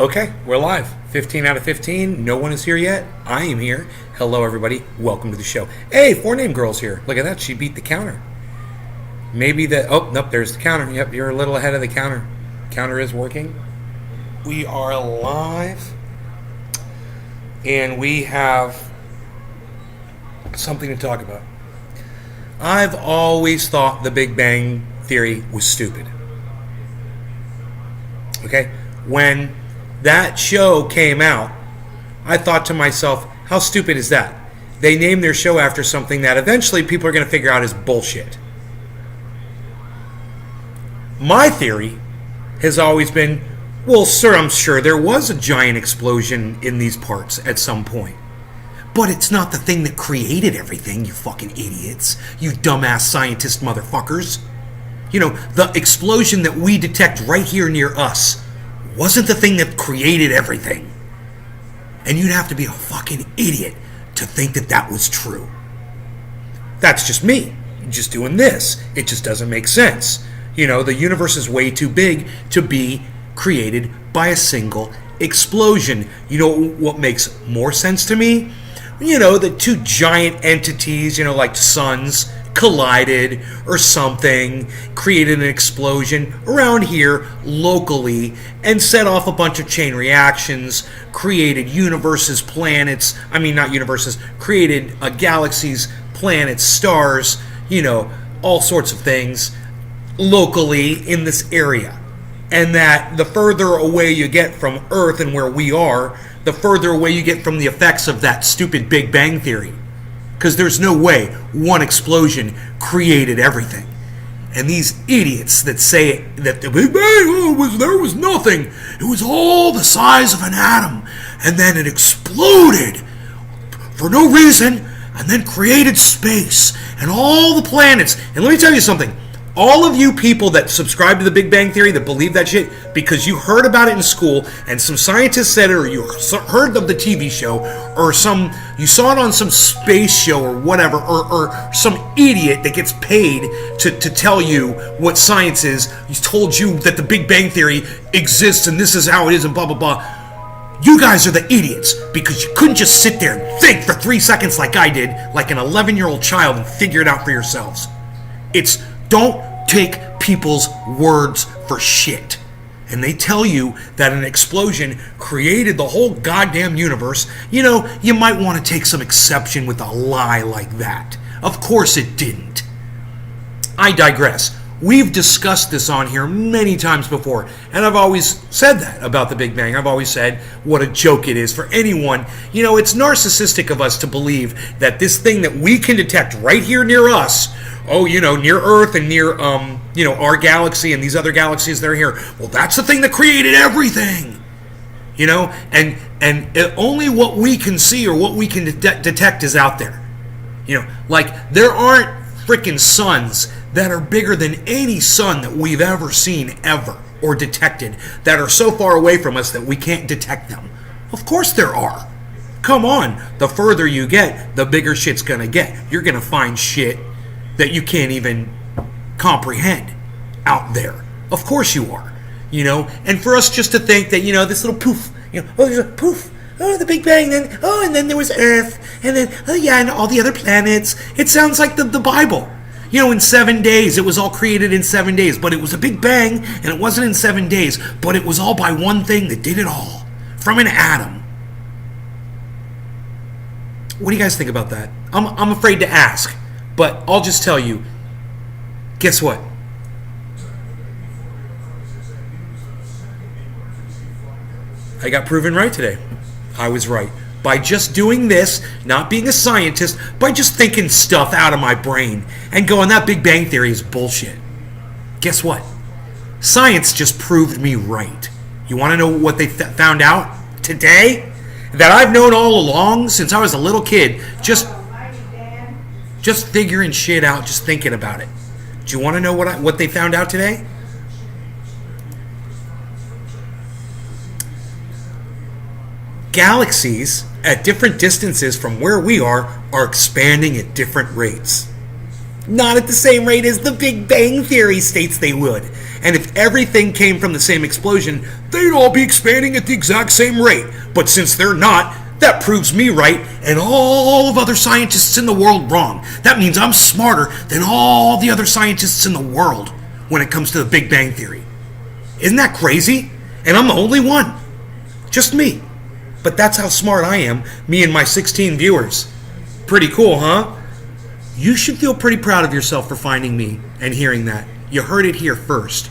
Okay, we're live. 15 out of 15. No one is here yet. I am here. Hello, everybody. Welcome to the show. Hey, Four Name Girl's here. Look at that. She beat the counter. Maybe that... Oh, nope, there's the counter. Yep, you're a little ahead of the counter. Counter is working. We are live. And we have something to talk about. I've always thought the Big Bang Theory was stupid. Okay? When that show came out, I thought to myself, how stupid is that? They named their show after something that eventually people are going to figure out is bullshit. My theory has always been, well, sir, I'm sure there was a giant explosion in these parts at some point. But it's not the thing that created everything, you fucking idiots. You dumbass scientist motherfuckers. You know, the explosion that we detect right here near us wasn't the thing that created everything. And you'd have to be a fucking idiot to think that that was true. That's just me. Just doing this. It just doesn't make sense. You know, the universe is way too big to be created by a single explosion. You know what makes more sense to me? You know, the two giant entities, you know, like suns collided or something, created an explosion around here locally and set off a bunch of chain reactions, created universes, planets, created galaxies, planets, stars, you know, all sorts of things locally in this area. And that the further away you get from Earth and where we are, the further away you get from the effects of that stupid Big Bang Theory. Because there's no way one explosion created everything. And these idiots that say that the Big Bang, there was nothing. It was all the size of an atom. And then it exploded for no reason and then created space and all the planets. And let me tell you something. All of you people that subscribe to the Big Bang Theory, that believe that shit, because you heard about it in school, and some scientist said it, or you heard of the TV show, or you saw it on some space show or whatever, or some idiot that gets paid to tell you what science is, he's told you that the Big Bang Theory exists and this is how it is and blah, blah, blah. You guys are the idiots, because you couldn't just sit there and think for 3 seconds like I did, like an 11-year-old child, and figure it out for yourselves. Don't take people's words for shit. And they tell you that an explosion created the whole goddamn universe. You know, you might want to take some exception with a lie like that. Of course it didn't. I digress. We've discussed this on here many times before, and I've always said that about the Big Bang. I've always said what a joke it is for anyone. You know, it's narcissistic of us to believe that this thing that we can detect right here near us, near Earth and near, our galaxy and these other galaxies that are here, well, that's the thing that created everything. You know, and only what we can see or what we can detect is out there. You know, like there aren't freaking suns that are bigger than any sun that we've ever seen ever or detected that are so far away from us that we can't detect them. Of course there are. Come on, the further you get, the bigger shit's gonna get. You're gonna find shit that you can't even comprehend out there. Of course you are. You know, and for us just to think that, you know, this little poof, there's a poof, the Big Bang, then, and then there was Earth, and then, and all the other planets. It sounds like the Bible. You know, in 7 days, it was all created in 7 days, but it was a Big Bang, and it wasn't in 7 days, but it was all by one thing that did it all, from an atom. What do you guys think about that? I'm afraid to ask, but I'll just tell you, guess what? I got proven right today. I was right. By just doing this, not being a scientist, by just thinking stuff out of my brain and going, that Big Bang Theory is bullshit. Guess what? Science just proved me right. You want to know what they found out today? That I've known all along since I was a little kid. Just figuring shit out, just thinking about it. Do you want to know what they found out today? Galaxies at different distances from where we are expanding at different rates. Not at the same rate as the Big Bang Theory states they would. And if everything came from the same explosion, they'd all be expanding at the exact same rate. But since they're not, that proves me right and all of other scientists in the world wrong. That means I'm smarter than all the other scientists in the world when it comes to the Big Bang Theory. Isn't that crazy? And I'm the only one. Just me. But that's how smart I am, me and my 16 viewers. Pretty cool, huh? You should feel pretty proud of yourself for finding me and hearing that. You heard it here first.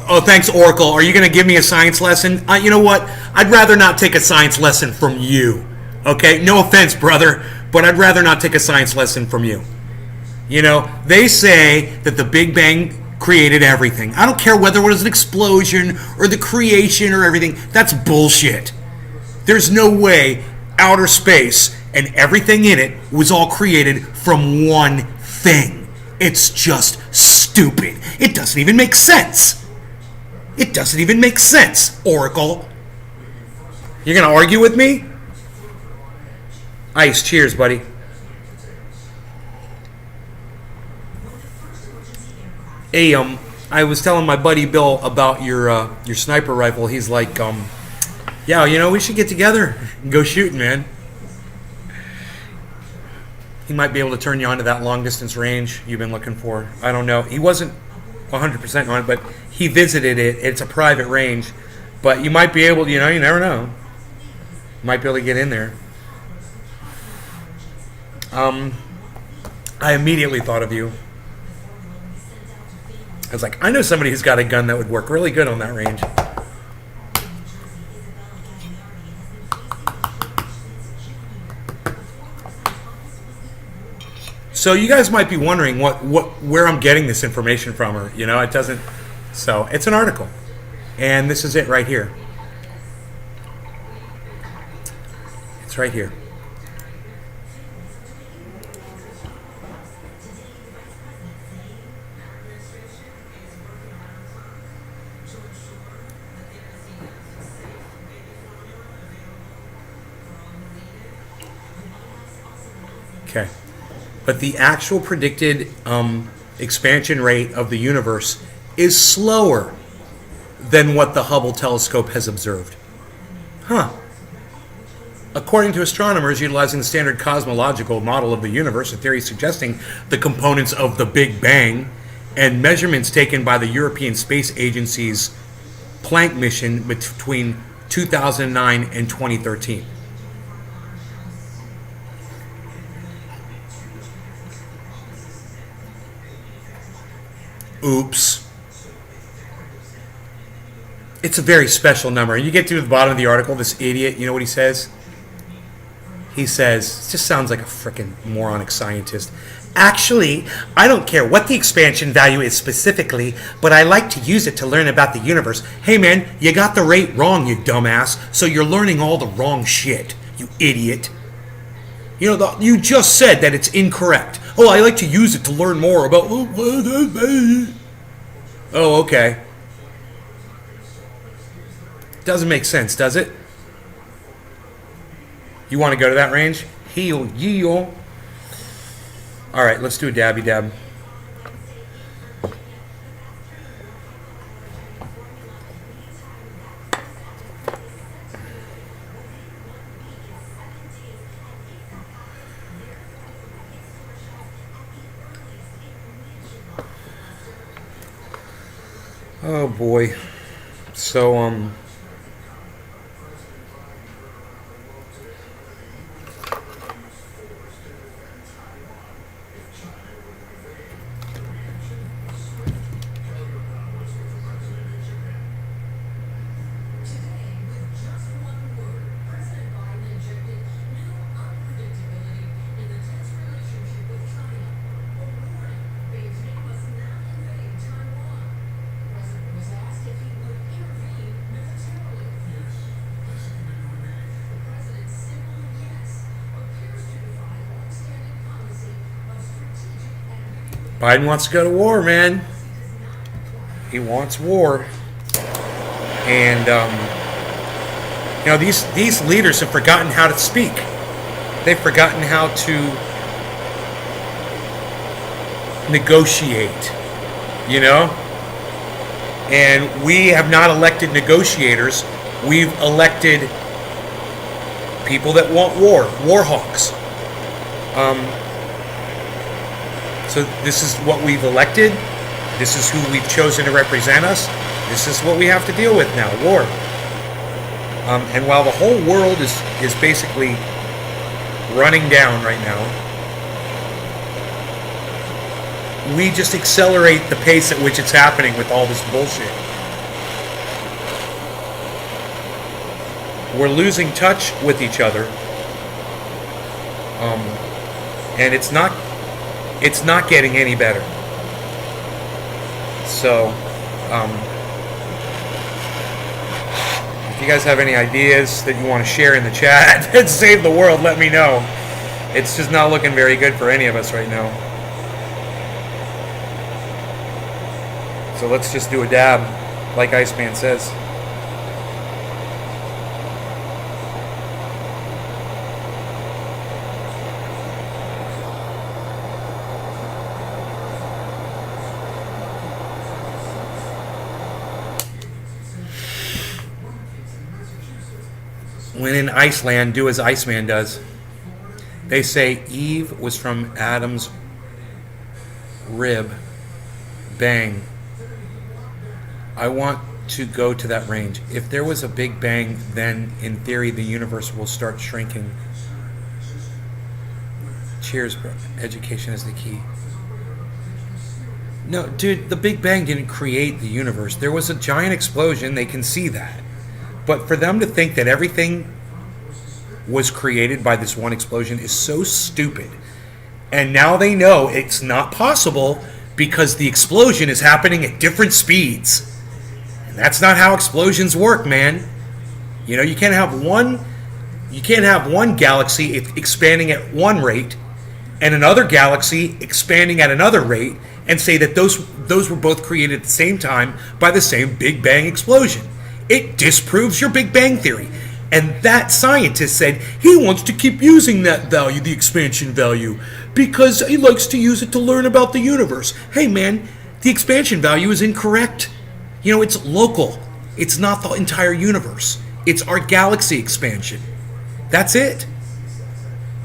Oh, thanks, Oracle. Are you going to give me a science lesson? You know what? I'd rather not take a science lesson from you. Okay? No offense, brother, but I'd rather not take a science lesson from you. You know, they say that the Big Bang created everything. I don't care whether it was an explosion or the creation or everything. That's bullshit. There's no way outer space and everything in it was all created from one thing. It's just stupid. It doesn't even make sense. It doesn't even make sense, Oracle. You're going to argue with me? Ice, cheers, buddy. Hey, I was telling my buddy Bill about your sniper rifle. He's like, yeah, you know, we should get together and go shooting, man. He might be able to turn you on to that long distance range you've been looking for. I don't know. He wasn't 100% on it, but he visited it. It's a private range, but you might be able to, you know, you never know. You might be able to get in there. I immediately thought of you. I was like, I know somebody who's got a gun that would work really good on that range. So you guys might be wondering where I'm getting this information from, or you know, it doesn't. So it's an article, and this is it right here. It's right here. Okay. But the actual predicted expansion rate of the universe is slower than what the Hubble telescope has observed. Huh. According to astronomers utilizing the standard cosmological model of the universe, a theory suggesting the components of the Big Bang, and measurements taken by the European Space Agency's Planck mission between 2009 and 2013. Oops. It's a very special number. You get to the bottom of the article, this idiot, you know what he says? He says, it just sounds like a freaking moronic scientist. Actually, I don't care what the expansion value is specifically, but I like to use it to learn about the universe. Hey man, you got the rate wrong, you dumbass, so you're learning all the wrong shit, you idiot. You know, you just said that it's incorrect. Oh, I like to use it to learn more about... Oh, okay. Doesn't make sense, does it? You want to go to that range? Heel, yeel. All right, let's do a dabby dab. Oh boy. So Biden wants to go to war, man. He wants war. And these leaders have forgotten how to speak. They've forgotten how to negotiate. And we have not elected negotiators. We've elected people that want war hawks. So this is what we've elected. This is who we've chosen to represent us. This is what we have to deal with now, war. And while the whole world is basically running down right now, we just accelerate the pace at which it's happening with all this bullshit. We're losing touch with each other, and it's not getting any better. So, if you guys have any ideas that you want to share in the chat and save the world, let me know. It's just not looking very good for any of us right now. So let's just do a dab, like Iceman says. When in Iceland, do as Iceman does. They say Eve was from Adam's rib. Bang. I want to go to that range. If there was a big bang, then in theory the universe will start shrinking. Cheers, bro. Education is the key. No, dude, the Big Bang didn't create the universe. There was a giant explosion. They can see that. But for them to think that everything was created by this one explosion is so stupid. And now they know it's not possible because the explosion is happening at different speeds. And that's not how explosions work, man. You can't have one galaxy expanding at one rate and another galaxy expanding at another rate and say that those were both created at the same time by the same Big Bang explosion. It disproves your Big Bang theory. And that scientist said he wants to keep using that value, the expansion value, because he likes to use it to learn about the universe. Hey man, the expansion value is incorrect. It's local. It's not the entire universe. It's our galaxy expansion. That's it.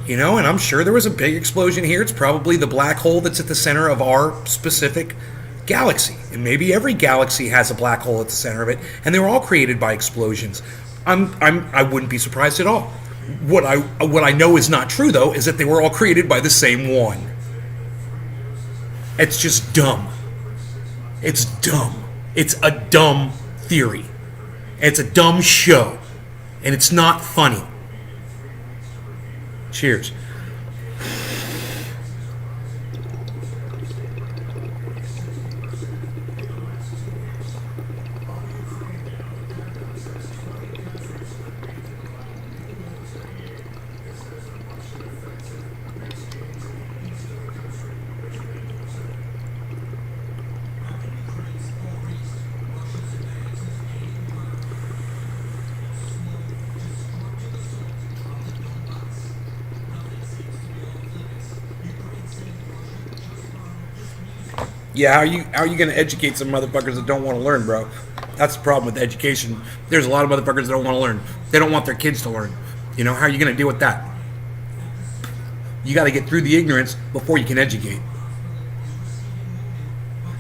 And I'm sure there was a big explosion here. It's probably the black hole that's at the center of our specific galaxy. And maybe every galaxy has a black hole at the center of it, and they were all created by explosions. I wouldn't be surprised at all. What I know is not true, though, is that they were all created by the same one. It's just dumb. It's dumb. It's a dumb theory. It's a dumb show. And it's not funny. Cheers. Yeah, how are you going to educate some motherfuckers that don't want to learn, bro? That's the problem with education. There's a lot of motherfuckers that don't want to learn. They don't want their kids to learn. How are you going to deal with that? You got to get through the ignorance before you can educate.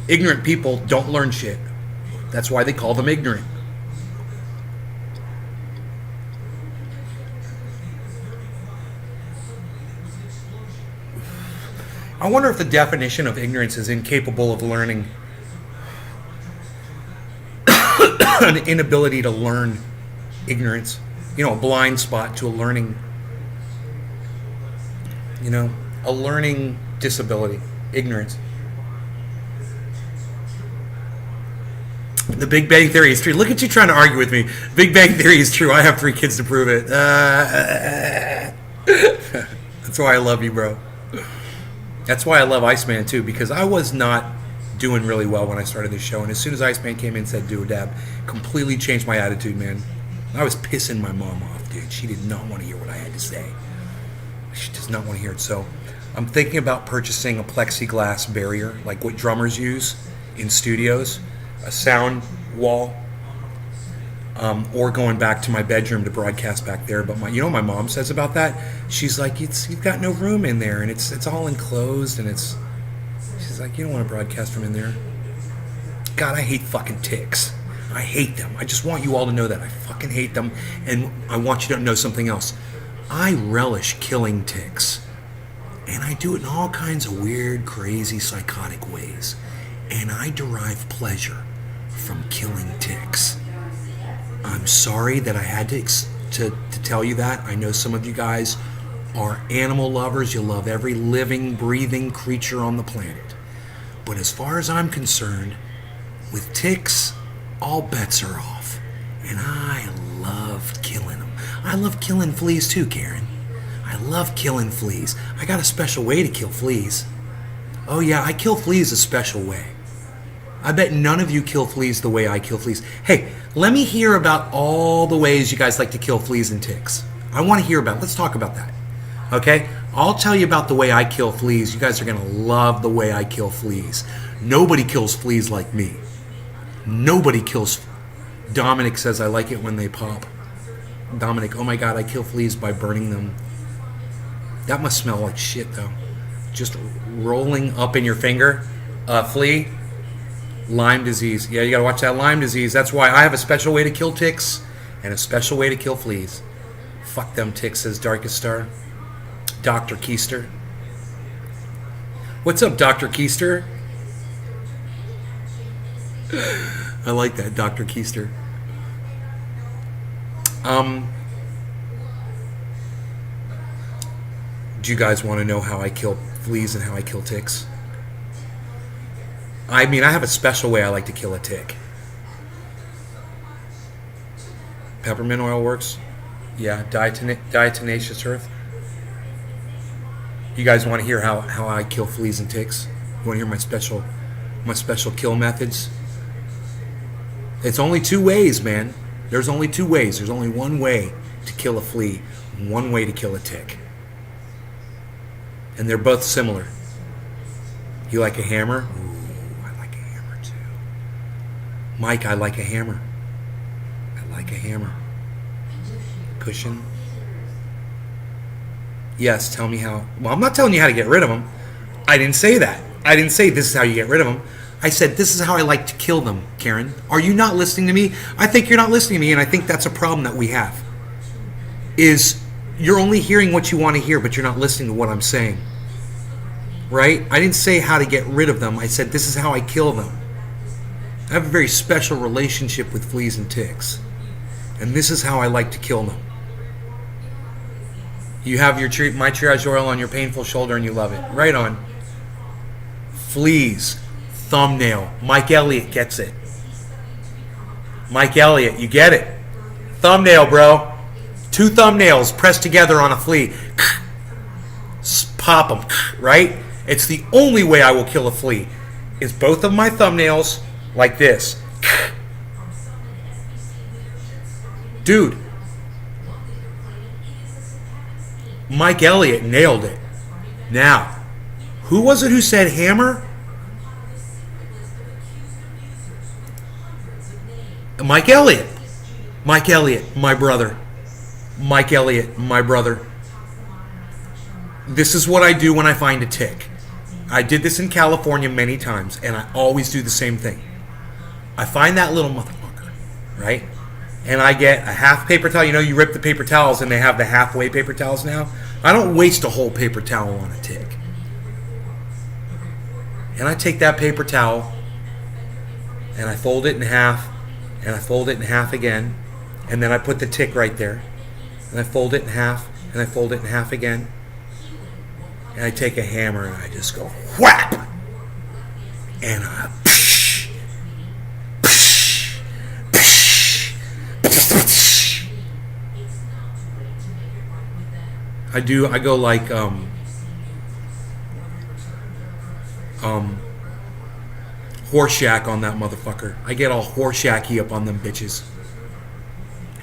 Ignorant people don't learn shit. That's why they call them ignorant. I wonder if the definition of ignorance is incapable of learning. An inability to learn ignorance. A blind spot to a learning, a learning disability. Ignorance. The Big Bang Theory is true. Look at you trying to argue with me. Big Bang Theory is true. I have 3 kids to prove it. That's why I love you, bro. That's why I love Iceman too, because I was not doing really well when I started this show. And as soon as Iceman came in and said do a dab, completely changed my attitude, man. I was pissing my mom off, dude. She did not want to hear what I had to say. She does not want to hear it. So I'm thinking about purchasing a plexiglass barrier, like what drummers use in studios, a sound wall, or going back to my bedroom to broadcast back there. But you know what my mom says about that? She's like, you've got no room in there, and it's all enclosed, and she's like, you don't want to broadcast from in there. God, I hate fucking ticks. I hate them. I just want you all to know that. I fucking hate them, and I want you to know something else. I relish killing ticks, and I do it in all kinds of weird, crazy, psychotic ways, and I derive pleasure from killing ticks. I'm sorry that I had to tell you that. I know some of you guys are animal lovers. You love every living, breathing creature on the planet. But as far as I'm concerned, with ticks, all bets are off. And I love killing them. I love killing fleas too, Karen. I love killing fleas. I got a special way to kill fleas. Oh yeah, I kill fleas a special way. I bet none of you kill fleas the way I kill fleas. Hey, let me hear about all the ways you guys like to kill fleas and ticks. I want to hear about it. Let's talk about that. Okay? I'll tell you about the way I kill fleas. You guys are going to love the way I kill fleas. Nobody kills fleas like me. Nobody kills... Dominic says I like it when they pop. Dominic, oh my God, I kill fleas by burning them. That must smell like shit, though. Just rolling up in your finger. Flea... Lyme disease. Yeah, you gotta watch that Lyme disease. That's why I have a special way to kill ticks and a special way to kill fleas. Fuck them ticks, says Darkest Star. Dr. Keister. What's up, Dr. Keister? I like that, Dr. Keister. Do you guys want to know how I kill fleas and how I kill ticks? I mean, I have a special way I like to kill a tick. Peppermint oil works. Yeah, diatomaceous earth. You guys want to hear how I kill fleas and ticks? You want to hear my special kill methods? It's only two ways, man. There's only two ways. There's only one way to kill a flea, one way to kill a tick. And they're both similar. You like a hammer? Mike, I like a hammer. I like a hammer. Cushion. Yes, tell me how. Well, I'm not telling you how to get rid of them. I didn't say that. I didn't say this is how you get rid of them. I said this is how I like to kill them, Karen. Are you not listening to me? I think you're not listening to me, and I think that's a problem that we have. Is you're only hearing what you want to hear, but you're not listening to what I'm saying. Right? I didn't say how to get rid of them. I said this is how I kill them. I have a very special relationship with fleas and ticks. And this is how I like to kill them. You have your my triage oil on your painful shoulder and you love it. Right on. Fleas. Thumbnail. Mike Elliott gets it. Mike Elliott, you get it. Thumbnail, bro. Two thumbnails pressed together on a flea. Pop them, right? It's the only way I will kill a flea. Is both of my thumbnails like this. Dude. Mike Elliott nailed it. Now, who was it who said hammer? Mike Elliott. Mike Elliott, my brother. Mike Elliott, my brother. This is what I do when I find a tick. I did this in California many times, and I always do the same thing. I find that little motherfucker, right? And I get a half paper towel. You know, you rip the paper towels, and they have the halfway paper towels now. I don't waste a whole paper towel on a tick. And I take that paper towel, and I fold it in half, and I fold it in half again, and then I put the tick right there, and I fold it in half, and I fold it in half again, and I take a hammer and I just go whap, and I psh, psh, psh, psh. I go like Horseshack on that motherfucker. I get all horseshacky up on them bitches.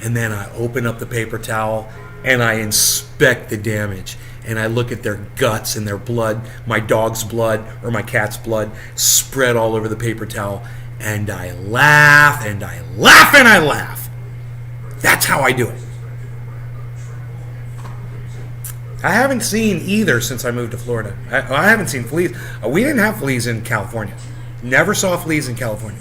And then I open up the paper towel and I inspect the damage. And I look at their guts and their blood, my dog's blood or my cat's blood, spread all over the paper towel. And I laugh and I laugh and I laugh. That's how I do it. I haven't seen either since I moved to Florida. I haven't seen fleas. We didn't have fleas in California. Never saw fleas in California.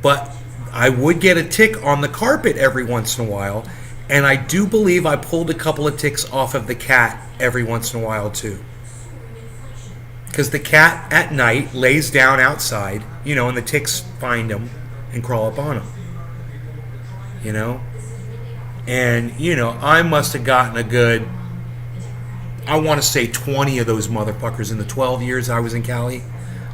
But I would get a tick on the carpet every once in a while. And I do believe I pulled a couple of ticks off of the cat every once in a while too. Because the cat at night lays down outside, and the ticks find him and crawl up on him. And, I must have gotten a good, I want to say 20 of those motherfuckers in the 12 years I was in Cali.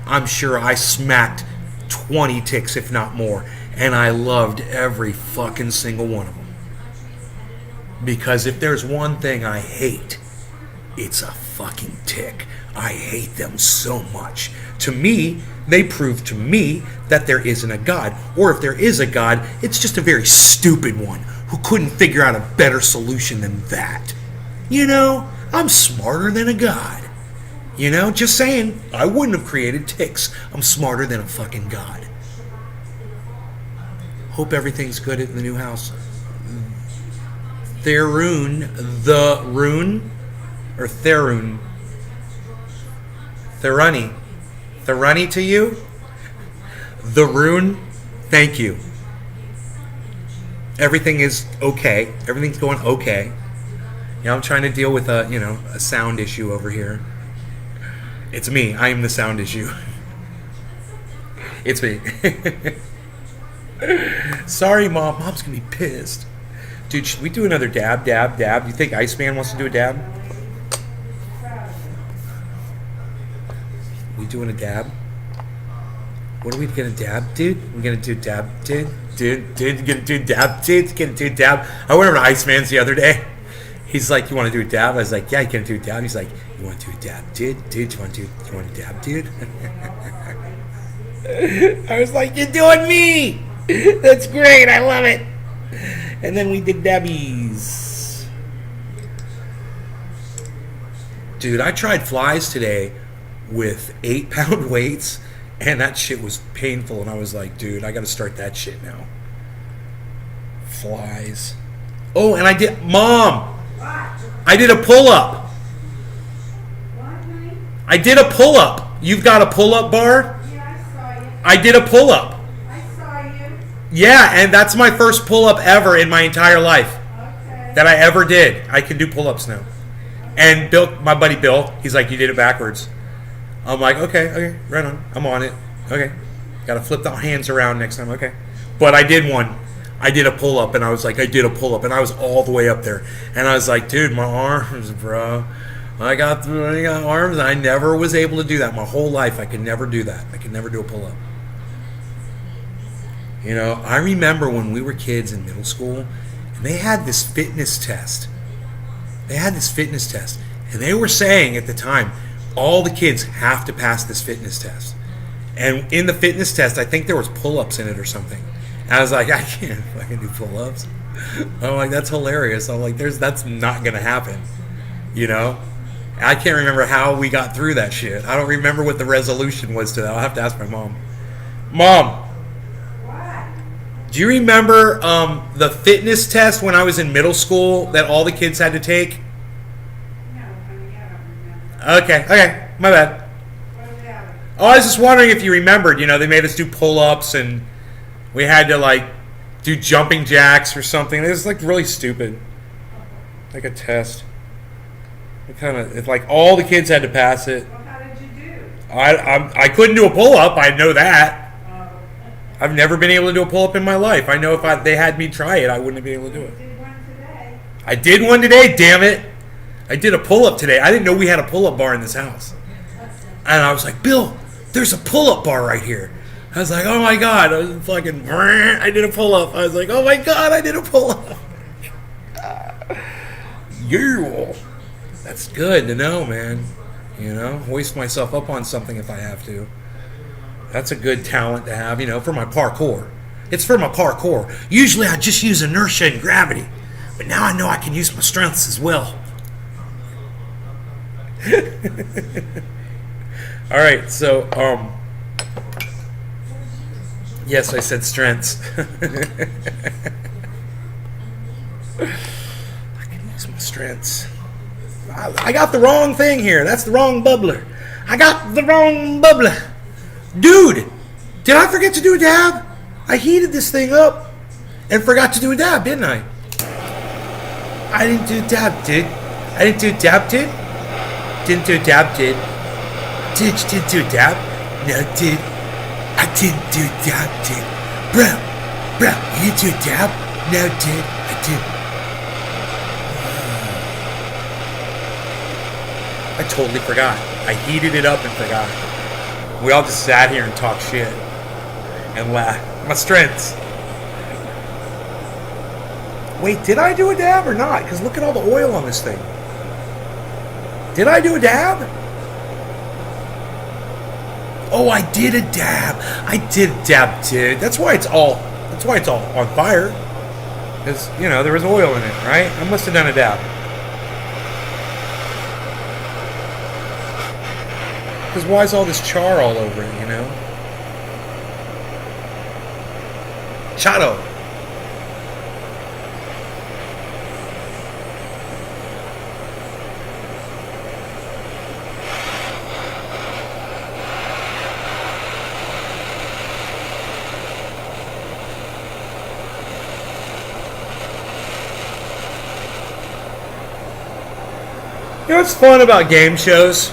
I'm sure I smacked 20 ticks, if not more. And I loved every fucking single one of them. Because if there's one thing I hate, it's a fucking tick. I hate them so much. To me, they prove to me that there isn't a God. Or if there is a God, it's just a very stupid one who couldn't figure out a better solution than that. I'm smarter than a God. Just saying, I wouldn't have created ticks. I'm smarter than a fucking God. Hope everything's good in the new house. Therun Theruni to you. The rune, thank you. Everything is okay. Everything's going okay. I'm trying to deal with a sound issue over here. It's me. I am the sound issue. It's me. Sorry, Mom. Mom's gonna be pissed. Dude, should we do another dab? You think Iceman wants to do a dab? We doing a dab? What are we gonna dab, dude? We're gonna do dab, dude. You gonna do dab, dude? You gonna do dab? I went over to Iceman's the other day. He's like, you want to do a dab? I was like, yeah, you can do a dab. He's like, you want to do a dab, dude? Dude, you want to dab, dude? I was like, you're doing me. That's great. I love it. And then we did dabbies. Dude, I tried flies today with 8-pound weights, and that shit was painful. And I was like, dude, I got to start that shit now. Flies. Oh, and I did, Mom, I did a pull-up. I did a pull-up. You've got a pull-up bar? Yeah, I saw you. I did a pull-up. I saw you. Yeah, and that's my first pull-up ever in my entire life. Okay. That I ever did. I can do pull-ups now. And Bill, my buddy Bill, he's like, you did it backwards. I'm like, okay, right on. I'm on it. Okay. Got to flip the hands around next time. Okay. But I did one. I did a pull-up, and I was like, I did a pull-up, and I was all the way up there. And I was like, dude, my arms, bro. I got arms. I never was able to do that. My whole life, I could never do that. I could never do a pull-up. I remember when we were kids in middle school, and they had this fitness test. And they were saying at the time, all the kids have to pass this fitness test. And in the fitness test, I think there was pull-ups in it or something. And I was like, I can't fucking do pull-ups. I'm like, that's hilarious. I'm like, that's not going to happen. I can't remember how we got through that shit. I don't remember what the resolution was to that. I'll have to ask my mom. Mom. What? Do you remember the fitness test when I was in middle school that all the kids had to take? No, honey, I don't remember. Okay, my bad. What about it? Oh, I was just wondering if you remembered. They made us do pull-ups and we had to do jumping jacks or something. It was really stupid, like a test. It's like all the kids had to pass it. Well, how did you do? I couldn't do a pull-up. I know that. Oh. I've never been able to do a pull-up in my life. I know if they had me try it, I wouldn't have been able to do it. You did one today. I did one today, damn it. I did a pull-up today. I didn't know we had a pull-up bar in this house. And I was like, Bill, there's a pull-up bar right here. I was like, oh my God. I was fucking, I did a pull-up. I was like, oh my God, I did a pull-up. Yeah. That's good to know, man. Hoist myself up on something if I have to. That's a good talent to have, for my parkour. It's for my parkour. Usually I just use inertia and gravity, but now I know I can use my strengths as well. All right, so yes, I said strengths. I can use my strengths. I got the wrong thing here. That's the wrong bubbler. I got the wrong bubbler. Dude, did I forget to do a dab? I heated this thing up and forgot to do a dab, didn't I? I didn't do a dab, dude. I didn't do a dab, dude. Didn't do a dab, dude. Didn't do a dab? No, dude. I didn't do a dab, dude. Bro, you didn't do a dab? No, dude. I did. I totally forgot. I heated it up and forgot. We all just sat here and talked shit and laughed. My strengths. Wait, did I do a dab or not? Because look at all the oil on this thing. Did I do a dab? Oh, I did a dab. I did a dab, dude. That's why it's all on fire. Because, there was oil in it, right? I must have done a dab. Because why is all this char all over it, Chato. What's fun about game shows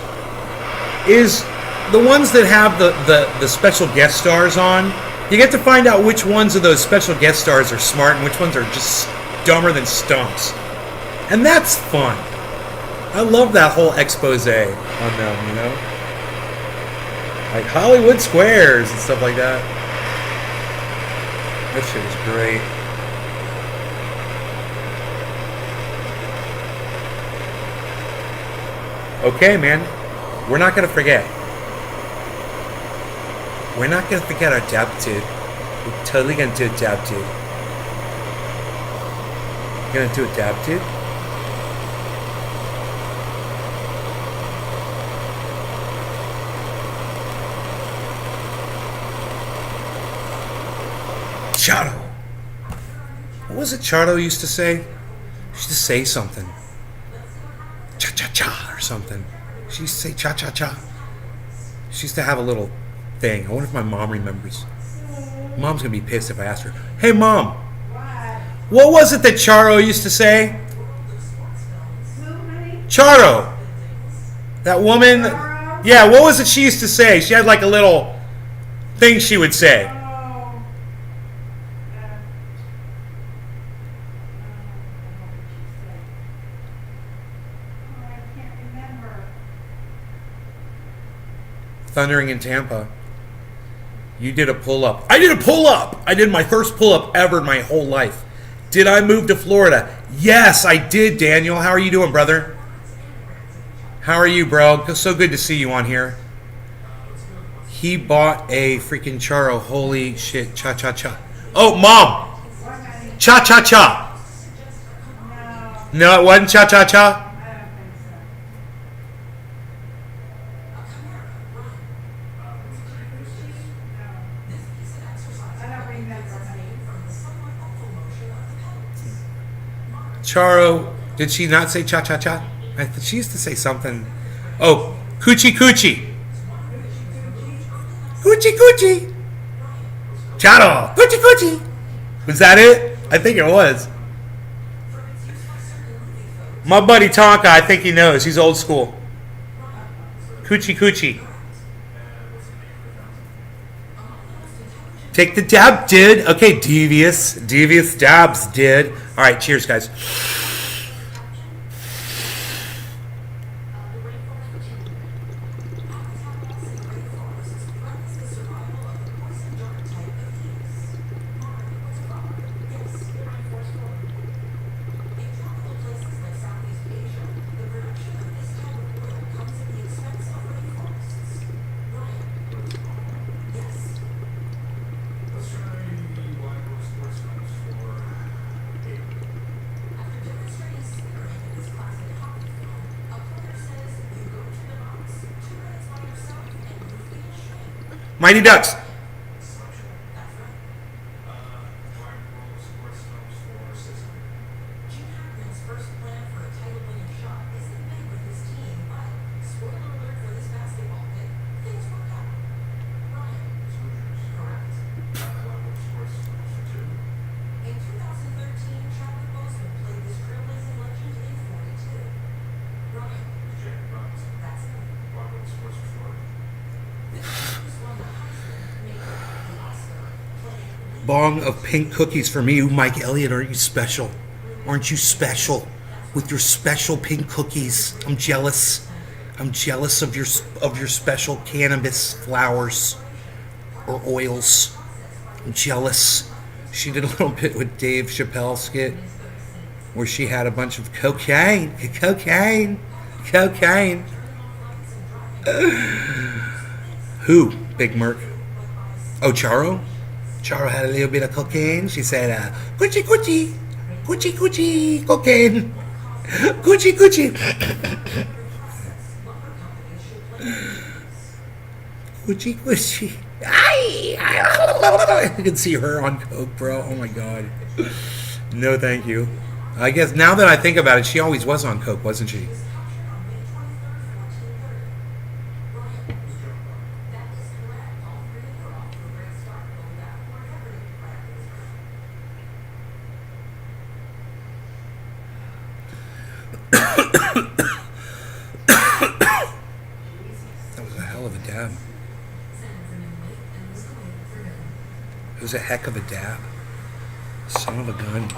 is the ones that have the special guest stars on. You get to find out which ones of those special guest stars are smart and which ones are just dumber than stumps. And that's fun. I love that whole expose on them, Like Hollywood Squares and stuff like that. That shit is great. Okay, man. We're not going to forget. We're not going to forget our dab, dude. We're totally going to do a dab, dude. You're going to do a dab, dude? Chato. What was it Chato used to say? She used to say something. Cha-cha-cha or something. She used to say cha-cha-cha. She used to have a little thing. I wonder if my mom remembers. Mom's going to be pissed if I ask her. Hey, Mom. What was it that Charo used to say? Charo. That woman. Yeah, what was it she used to say? She had like a little thing she would say. Thundering in Tampa. You did a pull-up. I did a pull-up! I did my first pull-up ever in my whole life. Did I move to Florida? Yes, I did, Daniel. How are you doing, brother? How are you, bro? So good to see you on here. He bought a freaking Charo. Holy shit. Cha-cha-cha. Oh, Mom! Cha-cha-cha. No, it wasn't cha-cha-cha? Charo, did she not say cha-cha-cha? I thought she used to say something. Oh, coochie-coochie. Coochie-coochie. Charo, coochie-coochie. Was that it? I think it was. My buddy Tonka, I think he knows. He's old school. Coochie-coochie. Take the dab, did. Okay, devious dabs, did. All right, cheers, guys. Mighty Ducks. Bong of pink cookies for me. Mike Elliott, aren't you special? Aren't you special with your special pink cookies? I'm jealous. I'm jealous of your special cannabis flowers or oils. I'm jealous. She did a little bit with Dave Chappelle skit where she had a bunch of cocaine. Who? Big Merc. Oh, Charo? Charo had a little bit of cocaine. She said, Gucci, Gucci, Gucci, Gucci, cocaine. Gucci, Gucci. Gucci, Gucci. You can see her on coke, bro. Oh my god. No, thank you. I guess now that I think about it, she always was on coke, wasn't she? It was a heck of a dab. Son of a gun.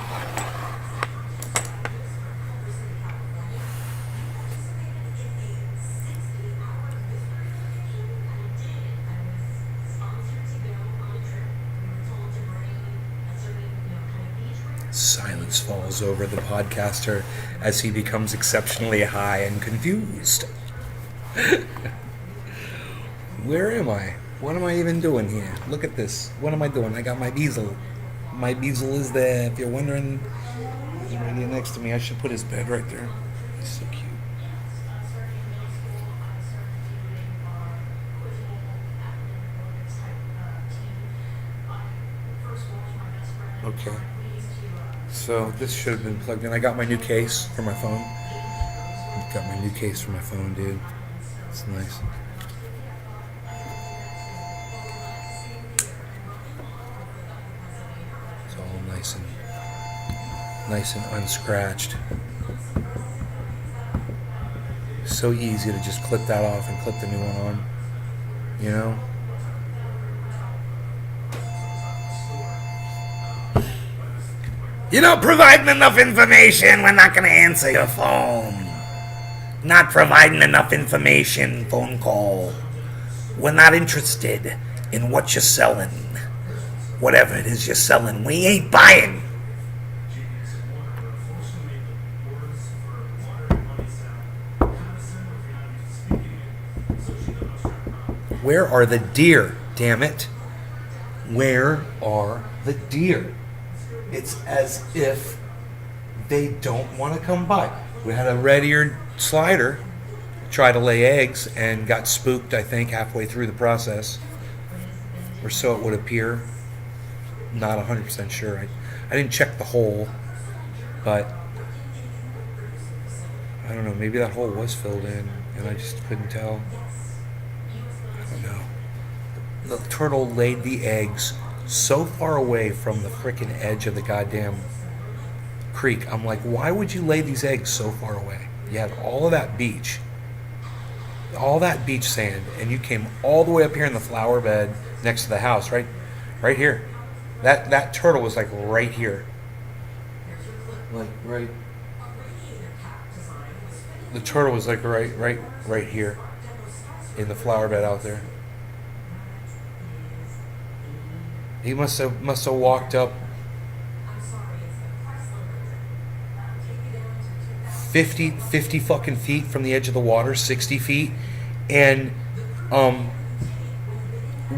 Silence falls over the podcaster as he becomes exceptionally high and confused. Where am I? What am I even doing here? Look at this. What am I doing? I got my bezel. My bezel is there. If you're wondering, he's right here next to me. I should put his bed right there. He's so cute. Okay. So this should have been plugged in. I got my new case for my phone. Got my new case for my phone, dude. It's nice. Nice and unscratched. So easy to just clip that off and clip the new one on, you know? You're not providing enough information. We're not going to answer your phone. Not providing enough information. Phone call. We're not interested in what you're selling. Whatever it is you're selling, we ain't buying. Where are the deer, damn it? Where are the deer? It's as if they don't want to come by. We had a red-eared slider try to lay eggs and got spooked, I think, halfway through the process. Or so it would appear. Not 100% sure. I didn't check the hole, but I don't know, maybe that hole was filled in and I just couldn't tell. The turtle laid the eggs so far away from the frickin' edge of the goddamn creek. I'm like, why would you lay these eggs so far away? You had all of that beach sand, and you came all the way up here in the flower bed next to the house, right here. That turtle was like right here. Like right. The turtle was like right here in the flower bed out there. He must have walked up 50 fucking feet from the edge of the water, 60 feet. And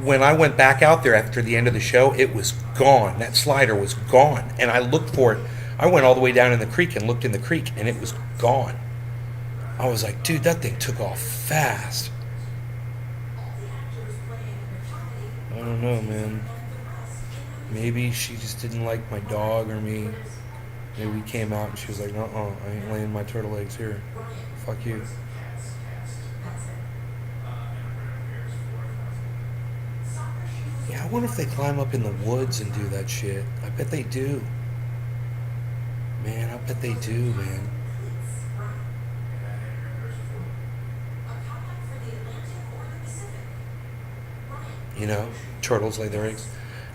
when I went back out there after the end of the show, it was gone. That slider was gone. And I looked for it. I went all the way down in the creek and looked in the creek, and it was gone. I was like, dude, that thing took off fast. don't know, man. Maybe she just didn't like my dog or me. Maybe we came out and she was like, I ain't laying my turtle eggs here. Fuck you. Yeah, I wonder if they climb up in the woods and do that shit. I bet they do. Man, I bet they do, man. You know, turtles lay their eggs.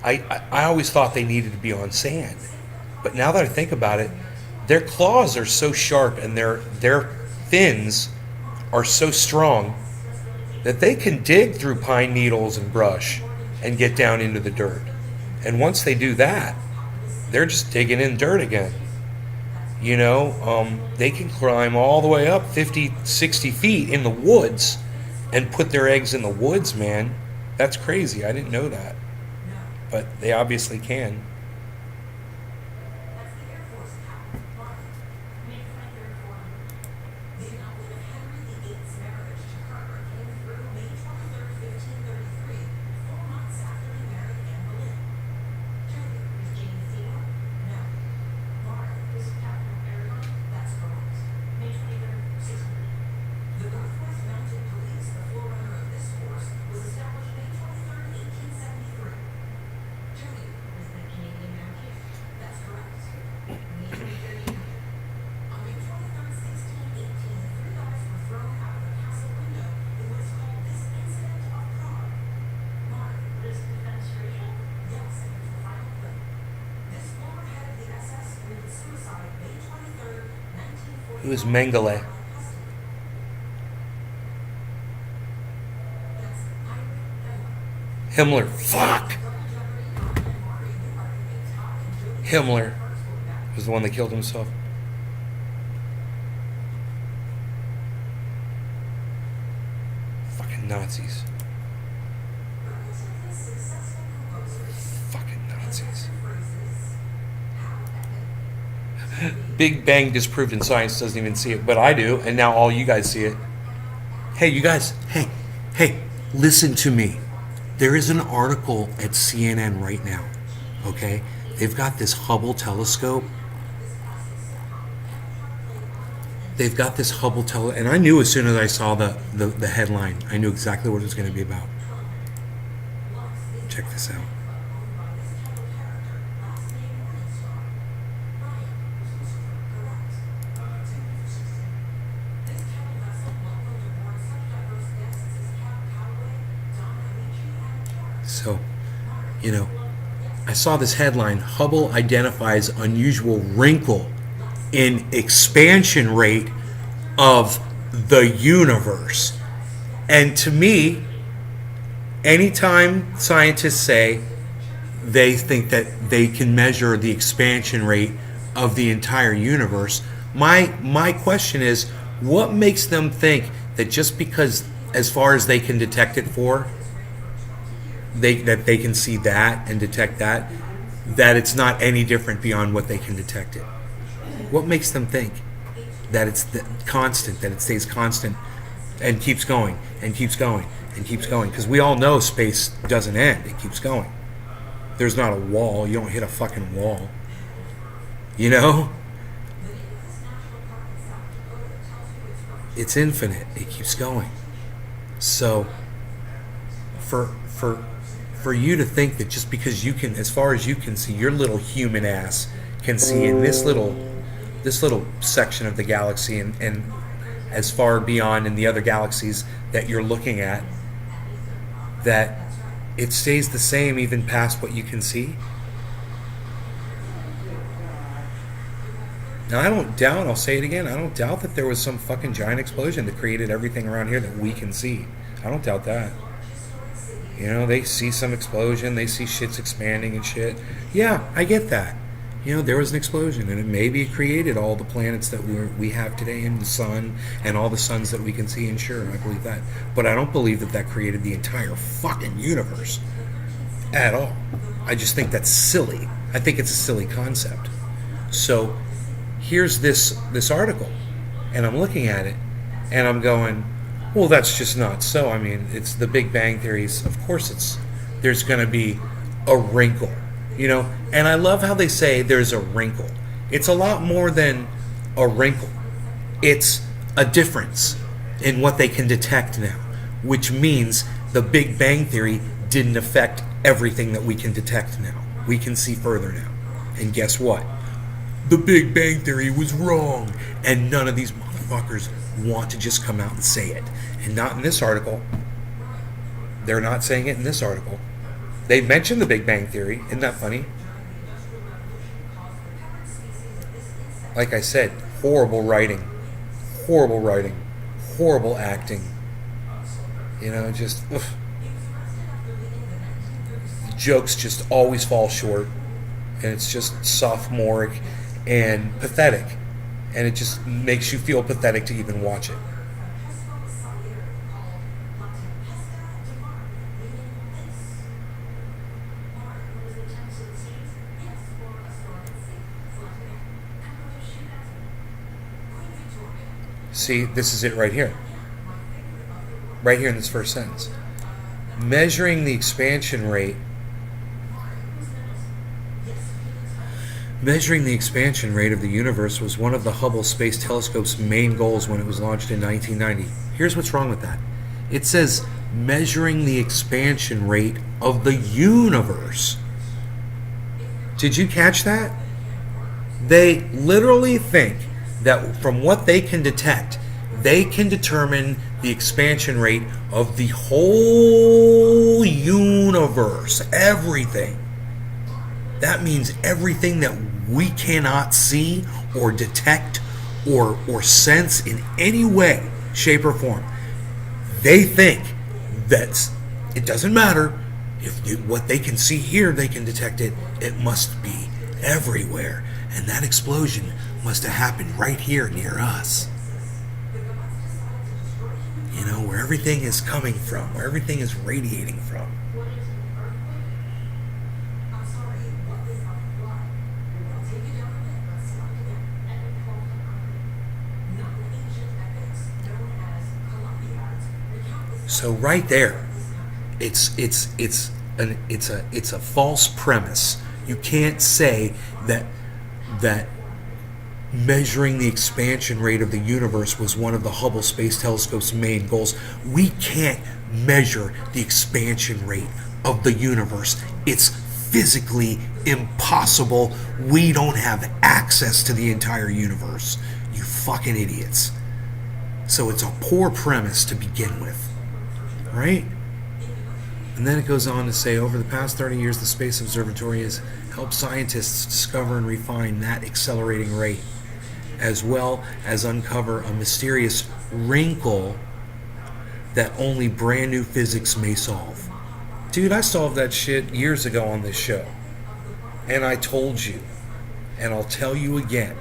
I always thought they needed to be on sand. But now that I think about it, their claws are so sharp and their fins are so strong that they can dig through pine needles and brush and get down into the dirt. And once they do that, they're just digging in dirt again. You know, they can climb all the way up 50, 60 feet in the woods and put their eggs in the woods, man. That's crazy. I didn't know that. But they obviously can. It was Mengele. Himmler. Fuck. Himmler was the one that killed himself. Fucking Nazis. Fucking Nazis. Big Bang disproved in science doesn't even see it, but I do, and now all you guys see it. Hey, you guys, hey, listen to me. There is an article at CNN right now, okay? They've got this Hubble telescope. And I knew as soon as I saw the headline, I knew exactly what it was going to be about. Check this out. So, you know, I saw this headline, Hubble identifies unusual wrinkle in expansion rate of the universe. And to me, anytime scientists say they think that they can measure the expansion rate of the entire universe, my question is, what makes them think that just because, as far as they can detect it for, that they can see that and detect that it's not any different beyond what they can detect it? What makes them think that it's constant, that it stays constant and keeps going and keeps going and keeps going? Because we all know space doesn't end. It keeps going. There's not a wall. You don't hit a fucking wall. You know? It's infinite. It keeps going. So for you to think that just because you can, as far as you can see, your little human ass can see in this little section of the galaxy and as far beyond in the other galaxies that you're looking at, that it stays the same even past what you can see. Now, I don't doubt, I'll say it again, I don't doubt that there was some fucking giant explosion that created everything around here that we can see. I don't doubt that. You know, they see some explosion, they see shit's expanding and shit. Yeah, I get that. You know, there was an explosion, and it maybe created all the planets that we have today, and the sun, and all the suns that we can see, and sure, I believe that. But I don't believe that created the entire fucking universe at all. I just think that's silly. I think it's a silly concept. So, here's this article, and I'm looking at it, and I'm going, well, that's just not so. I mean, it's the Big Bang theories. Of course it's there's going to be a wrinkle, you know? And I love how they say there's a wrinkle. It's a lot more than a wrinkle. It's a difference in what they can detect now, which means the Big Bang Theory didn't affect everything that we can detect now. We can see further now. And guess what? The Big Bang Theory was wrong. And none of these motherfuckers want to just come out and say it. And not in this article. They're not saying it in this article. They mentioned the Big Bang Theory. Isn't that funny? Like I said, horrible writing. Horrible writing. Horrible acting. You know, just... Ugh. Jokes just always fall short, and it's just sophomoric and pathetic, and it just makes you feel pathetic to even watch it. See, this is it right here. Right here in this first sentence. Measuring the expansion rate of the universe was one of the Hubble Space Telescope's main goals when it was launched in 1990. Here's what's wrong with that. It says measuring the expansion rate of the universe. Did you catch that? They literally think that from what they can detect, they can determine the expansion rate of the whole universe. Everything. That means everything that we cannot see or detect or sense in any way, shape, or form. They think that it doesn't matter if what they can see here, they can detect it. It must be everywhere. And that explosion must have happened right here near us. You know, where everything is coming from, where everything is radiating from. So right there, it's a false premise. You can't say that measuring the expansion rate of the universe was one of the Hubble Space Telescope's main goals. We can't measure the expansion rate of the universe. It's physically impossible. We don't have access to the entire universe. You fucking idiots. So it's a poor premise to begin with. Right? And then it goes on to say, over the past 30 years, the Space Observatory has helped scientists discover and refine that accelerating rate, as well as uncover a mysterious wrinkle that only brand new physics may solve. Dude, I solved that shit years ago on this show. And I told you, and I'll tell you again,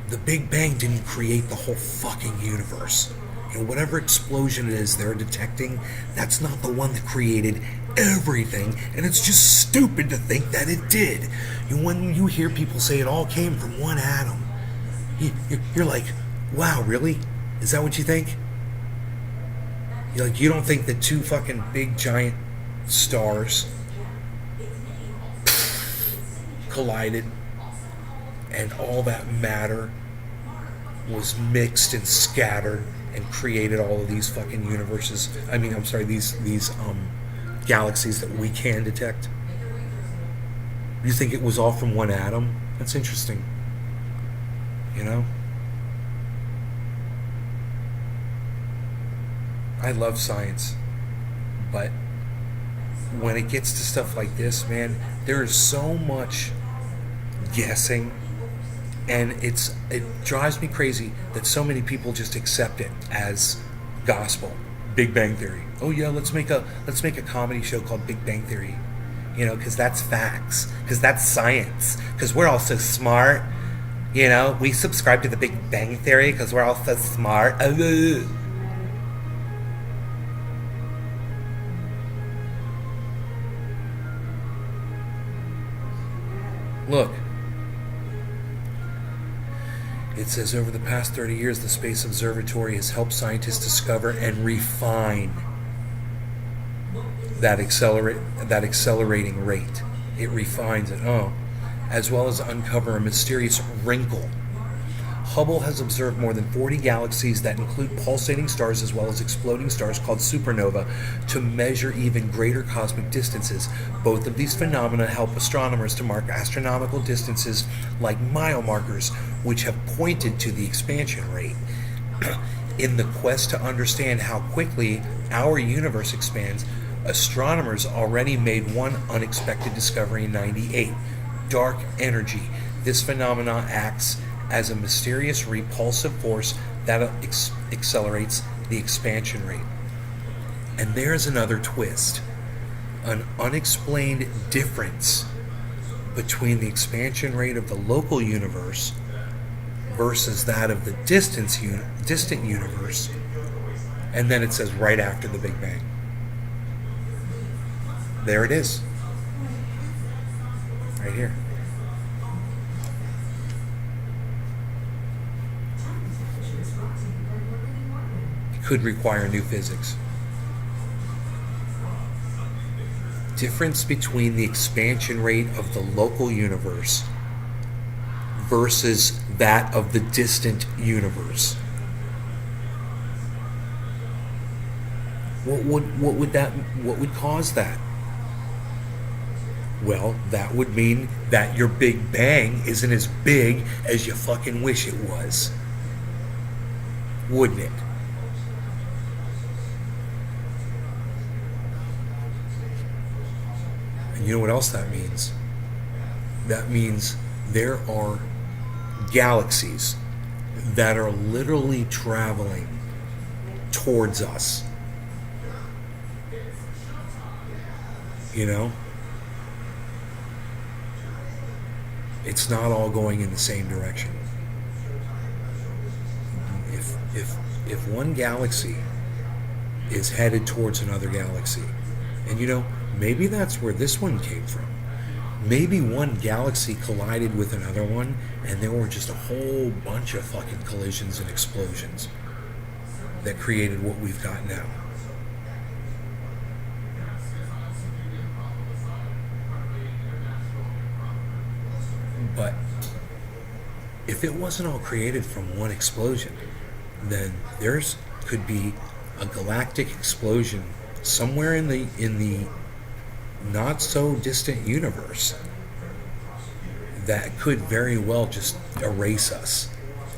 the Big Bang didn't create the whole fucking universe. You know, whatever explosion it is they're detecting, that's not the one that created everything, and it's just stupid to think that it did. When you hear people say it all came from one atom, you're like, wow, really? Is that what you think? You're like, you don't think that two fucking big giant stars collided and all that matter was mixed and scattered and created all of these fucking universes. These galaxies that we can detect. You think it was all from one atom? That's interesting. You know? I love science, but when it gets to stuff like this, man, there is so much guessing. And it drives me crazy that so many people just accept it as gospel. Big Bang Theory. Oh yeah, let's make a comedy show called Big Bang Theory. You know, because that's facts. Because that's science. Because we're all so smart. You know, we subscribe to the Big Bang Theory because we're all so smart. Look. It says, over the past 30 years, the Space Observatory has helped scientists discover and refine that accelerating rate. It refines it, as well as uncover a mysterious wrinkle. Hubble has observed more than 40 galaxies that include pulsating stars as well as exploding stars called supernova to measure even greater cosmic distances. Both of these phenomena help astronomers to mark astronomical distances like mile markers, which have pointed to the expansion rate. In the quest to understand how quickly our universe expands, astronomers already made one unexpected discovery in '98: dark energy. This phenomenon acts as a mysterious repulsive force that accelerates the expansion rate. And there's another twist: an unexplained difference between the expansion rate of the local universe versus that of the distant universe. And then it says right after the Big Bang. There it is. Right here. It could require new physics. Difference between the expansion rate of the local universe versus that of the distant universe. What would cause that? Well, that would mean that your Big Bang isn't as big as you fucking wish it was. Wouldn't it? And you know what else that means? That means there are galaxies that are literally traveling towards us. You know? It's not all going in the same direction. If one galaxy is headed towards another galaxy, and you know, maybe that's where this one came from. Maybe one galaxy collided with another one, and there were just a whole bunch of fucking collisions and explosions that created what we've got now. But if it wasn't all created from one explosion, then there's could be a galactic explosion somewhere in the not so distant universe that could very well just erase us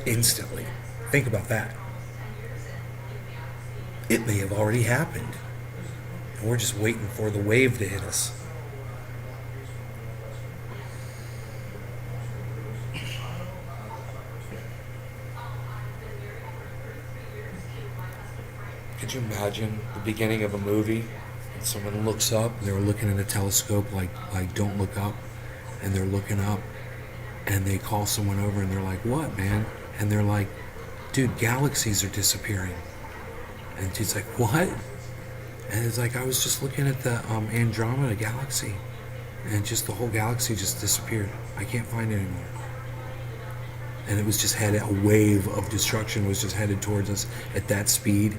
instantly. Think about that. It may have already happened, and we're just waiting for the wave to hit us. Could you imagine the beginning of a movie and someone looks up and they're looking in a telescope like don't look up, and they're looking up and they call someone over and they're like, what, man? And they're like, dude, galaxies are disappearing. And she's like, what? And it's like, I was just looking at the Andromeda galaxy, and just the whole galaxy just disappeared. I can't find it anymore. And it was just headed, a wave of destruction was just headed towards us at that speed,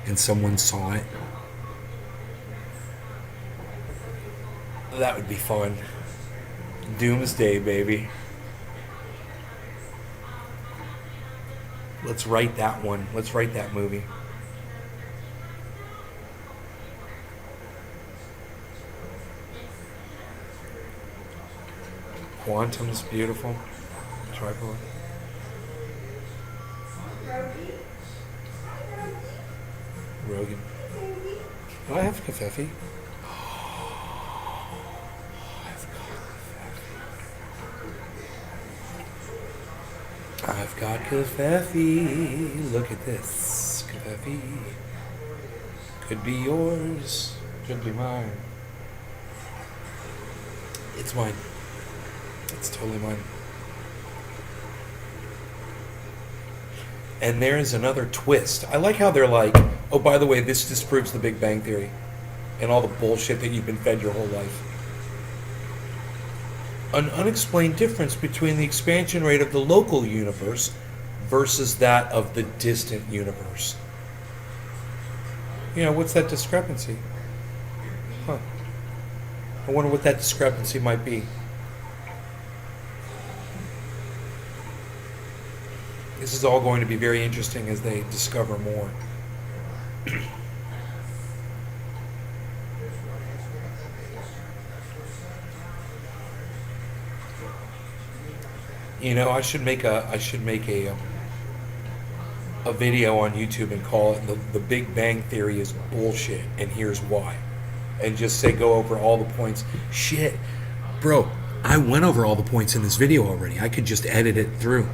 and someone saw it. That would be fun. Doomsday, baby. Let's write that one. Let's write that movie. Quantum's beautiful. Tripod. Rogan. Do I have Covfefe? I've got Covfefe. Look at this. Covfefe. Could be yours. Could be mine. It's mine. It's totally mine. And there's another twist. I like how they're like, oh, by the way, this disproves the Big Bang Theory and all the bullshit that you've been fed your whole life. An unexplained difference between the expansion rate of the local universe versus that of the distant universe. You know, what's that discrepancy? I wonder what that discrepancy might be. This is all going to be very interesting as they discover more. You know, I should make a video on YouTube and call it the Big Bang Theory is bullshit, and here's why. And just say, go over all the points. Shit. Bro, I went over all the points in this video already. I could just edit it through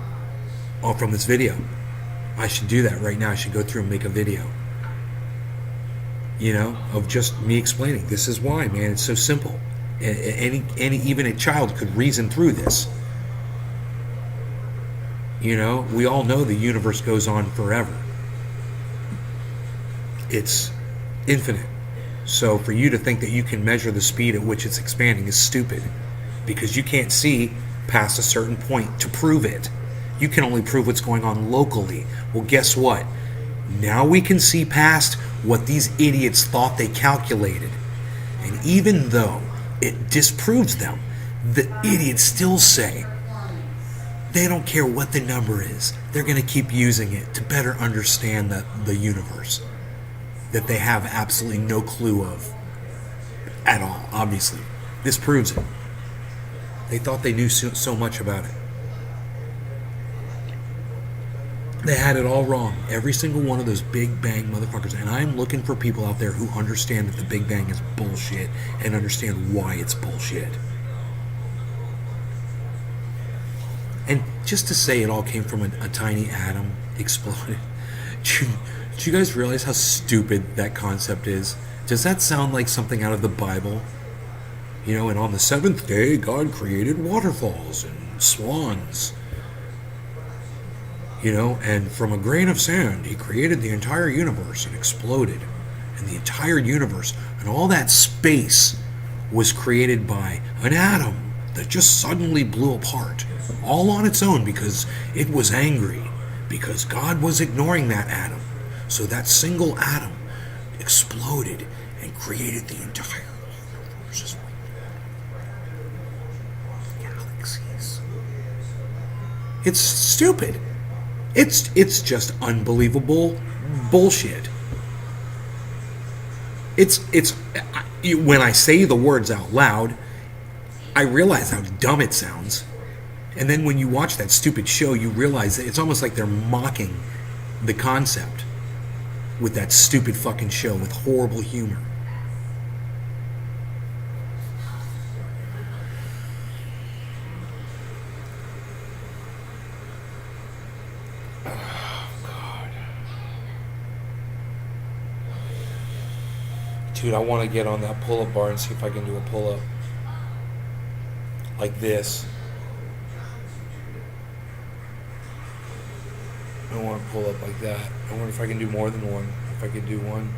all from this video. I should do that right now. I should go through and make a video. You know, of just me explaining. This is why, man. It's so simple. Even a child could reason through this. You know, we all know the universe goes on forever. It's infinite. So for you to think that you can measure the speed at which it's expanding is stupid, because you can't see past a certain point to prove it. You can only prove what's going on locally. Well, guess what? Now we can see past what these idiots thought they calculated. And even though it disproves them, the idiots still say they don't care what the number is. They're going to keep using it to better understand the universe that they have absolutely no clue of at all, obviously. This proves it. They thought they knew so much about it. They had it all wrong. Every single one of those Big Bang motherfuckers. And I'm looking for people out there who understand that the Big Bang is bullshit and understand why it's bullshit. And just to say it all came from a tiny atom exploded. Do you guys realize how stupid that concept is? Does that sound like something out of the Bible? You know, and on the seventh day, God created waterfalls and swans. You know, and from a grain of sand, he created the entire universe and exploded. And the entire universe and all that space was created by an atom that just suddenly blew apart. All on its own because it was angry. Because God was ignoring that atom. So that single atom exploded and created the entire universe. Galaxies. It's stupid. It's just unbelievable bullshit. It's when I say the words out loud, I realize how dumb it sounds. And then when you watch that stupid show, you realize that it's almost like they're mocking the concept with that stupid fucking show with horrible humor. Oh, God. Dude, I want to get on that pull-up bar and see if I can do a pull-up like this. I want to pull up like that. I wonder if I can do more than one. If I could do one.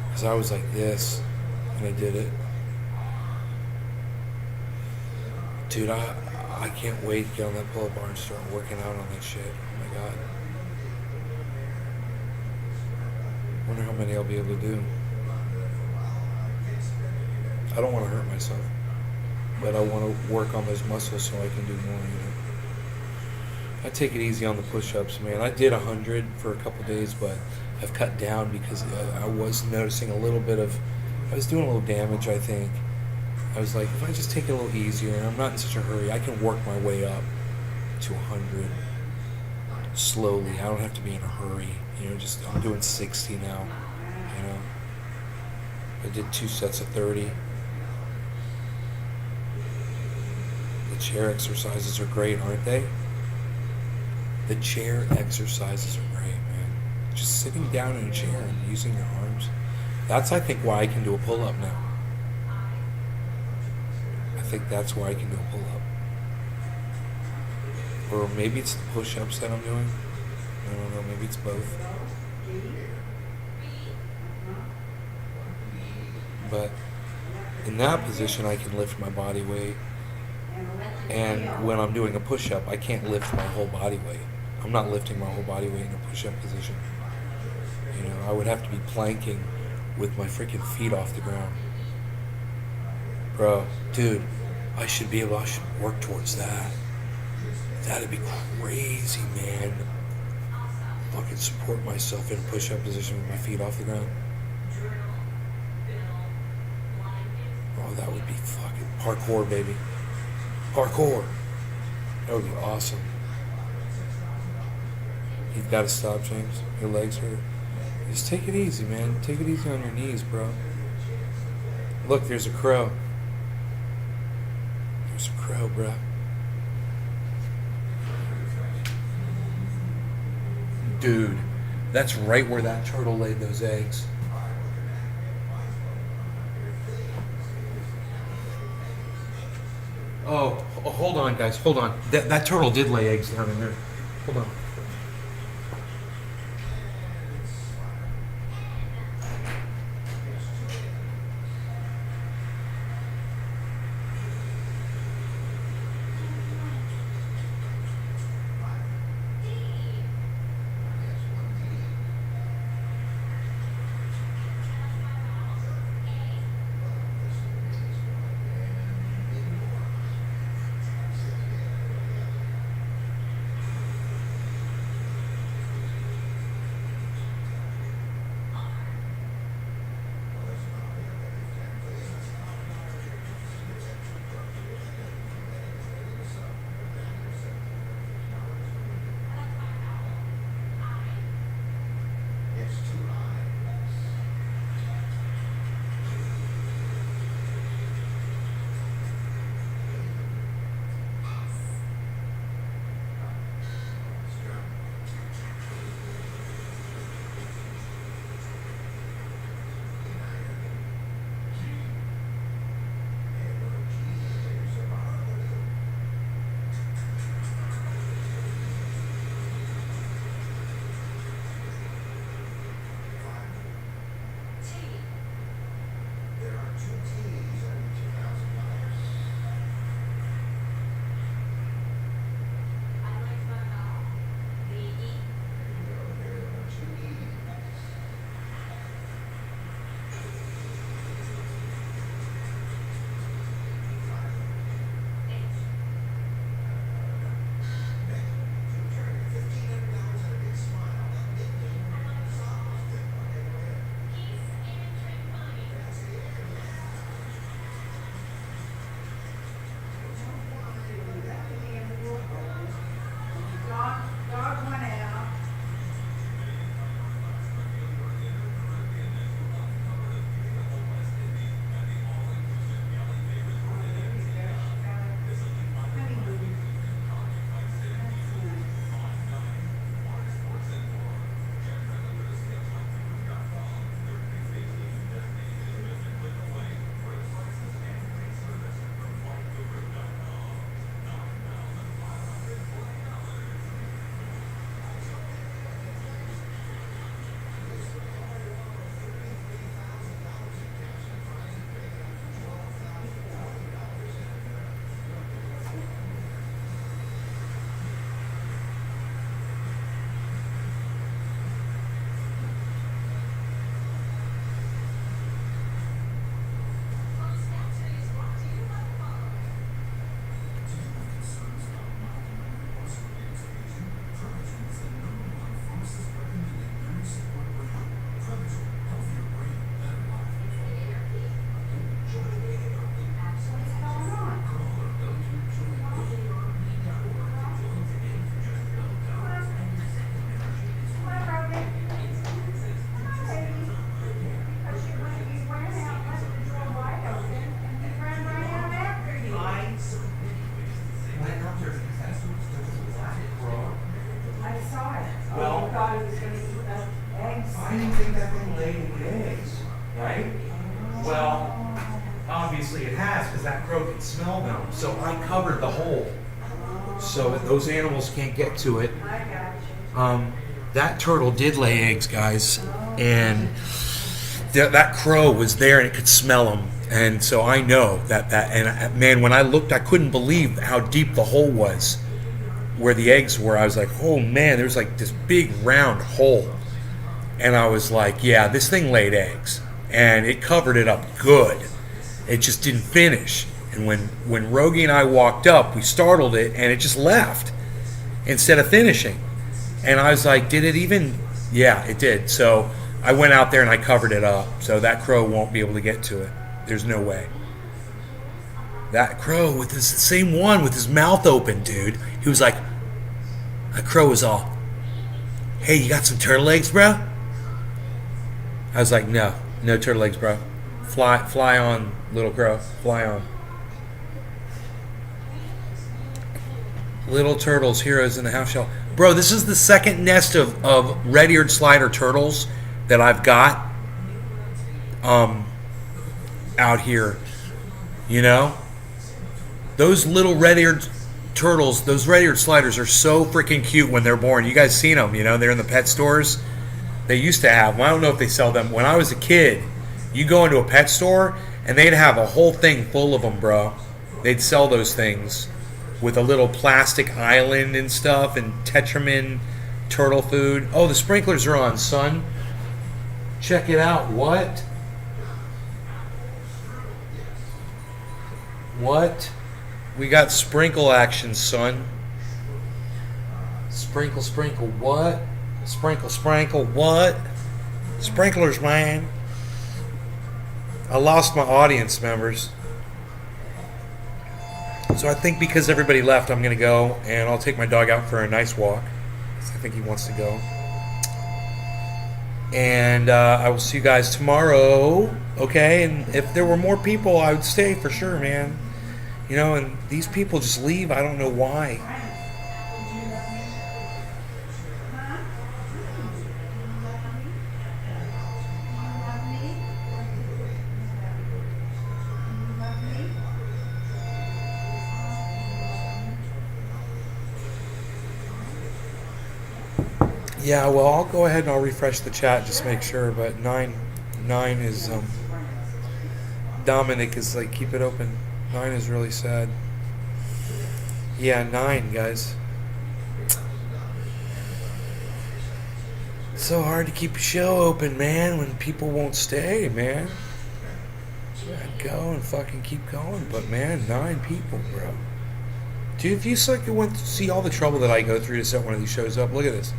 Because I was like this, and I did it. Dude, I can't wait to get on that pull-up bar and start working out on that shit. Oh my God. I wonder how many I'll be able to do. I don't want to hurt myself. But I want to work on those muscles so I can do more, you know. I take it easy on the push-ups, man. I did 100 for a couple days, but I've cut down because I was noticing a little bit of, I was doing a little damage, I think. I was like, if I just take it a little easier, and I'm not in such a hurry, I can work my way up to 100 slowly. I don't have to be in a hurry. You know, just, I'm doing 60 now, you know. I did 2 sets of 30. The chair exercises are great, aren't they? The chair exercises are great, man. Just sitting down in a chair and using your arms. That's, I think, why I can do a pull-up now. I think that's why I can do a pull-up. Or maybe it's the push-ups that I'm doing. I don't know, maybe it's both. But in that position, I can lift my body weight. And when I'm doing a push-up, I can't lift my whole body weight. I'm not lifting my whole body weight in a push-up position. You know, I would have to be planking with my freaking feet off the ground. Bro, dude, I should work towards that. That'd be crazy, man. Fucking support myself in a push-up position with my feet off the ground. Oh, that would be fucking parkour, baby. Parkour. That would be awesome. You've got to stop, James. Your legs hurt. Just take it easy, man. Take it easy on your knees, bro. Look, there's a crow. There's a crow, bro. Dude, that's right where that turtle laid those eggs. Oh, hold on, guys. Hold on. That turtle did lay eggs down in there. Hold on. Dog went out. I didn't think that thing laid any eggs, right? Well, obviously it has because that crow can smell them. So I covered the hole so that those animals can't get to it. That turtle did lay eggs, guys, and that crow was there and it could smell them. And so I know and man, when I looked, I couldn't believe how deep the hole was where the eggs were. I was like, oh man, there's like this big round hole. And I was like, yeah, this thing laid eggs. And it covered it up good. It just didn't finish. And when Rogie and I walked up, we startled it, and it just left instead of finishing. And I was like, did it even? Yeah, it did. So I went out there and I covered it up. So that crow won't be able to get to it. There's no way. That crow with the same one with his mouth open, dude. He was like, that crow was all, hey, you got some turtle eggs, bro? I was like, no turtle eggs, bro. Fly on, little crow. Fly on. Little turtles, heroes in the half shell. Bro, this is the second nest of red-eared slider turtles that I've got out here. You know? Those little red-eared turtles, those red-eared sliders are so freaking cute when they're born. You guys seen them, you know? They're in the pet stores. They used to have them. I don't know if they sell them. When I was a kid, you go into a pet store, and they'd have a whole thing full of them, bro. They'd sell those things with a little plastic island and stuff and Tetramin turtle food. Oh, the sprinklers are on, son. Check it out. What? What? We got sprinkle action, son. Sprinkle, sprinkle, what? Sprinkle, sprinkle, what? Sprinklers, man. I lost my audience members. So I think because everybody left, I'm going to go and I'll take my dog out for a nice walk. I think he wants to go. And I will see you guys tomorrow. Okay? And if there were more people, I would stay for sure, man. You know, and these people just leave. I don't know why. Yeah, well, I'll go ahead and I'll refresh the chat, just make sure. But nine is Dominic is like, keep it open. 9 is really sad. Yeah, 9, guys. It's so hard to keep a show open, man, when people won't stay, man. I'd go and fucking keep going, but man, 9 people, bro. Dude, if you went to see all the trouble that I go through to set one of these shows up, look at this.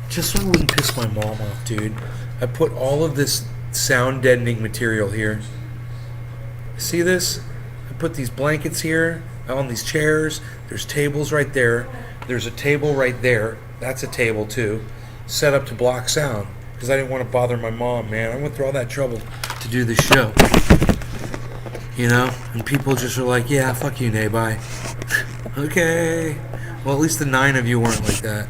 Just so I wouldn't piss my mom off, dude. I put all of this sound deadening material here. See this? I put these blankets here on these chairs. There's tables right there. There's a table right there. That's a table too. Set up to block sound. Because I didn't want to bother my mom, man. I went through all that trouble to do this show. You know? And people just were like, yeah, fuck you, Nay, bye. Okay. Well, at least the 9 of you weren't like that.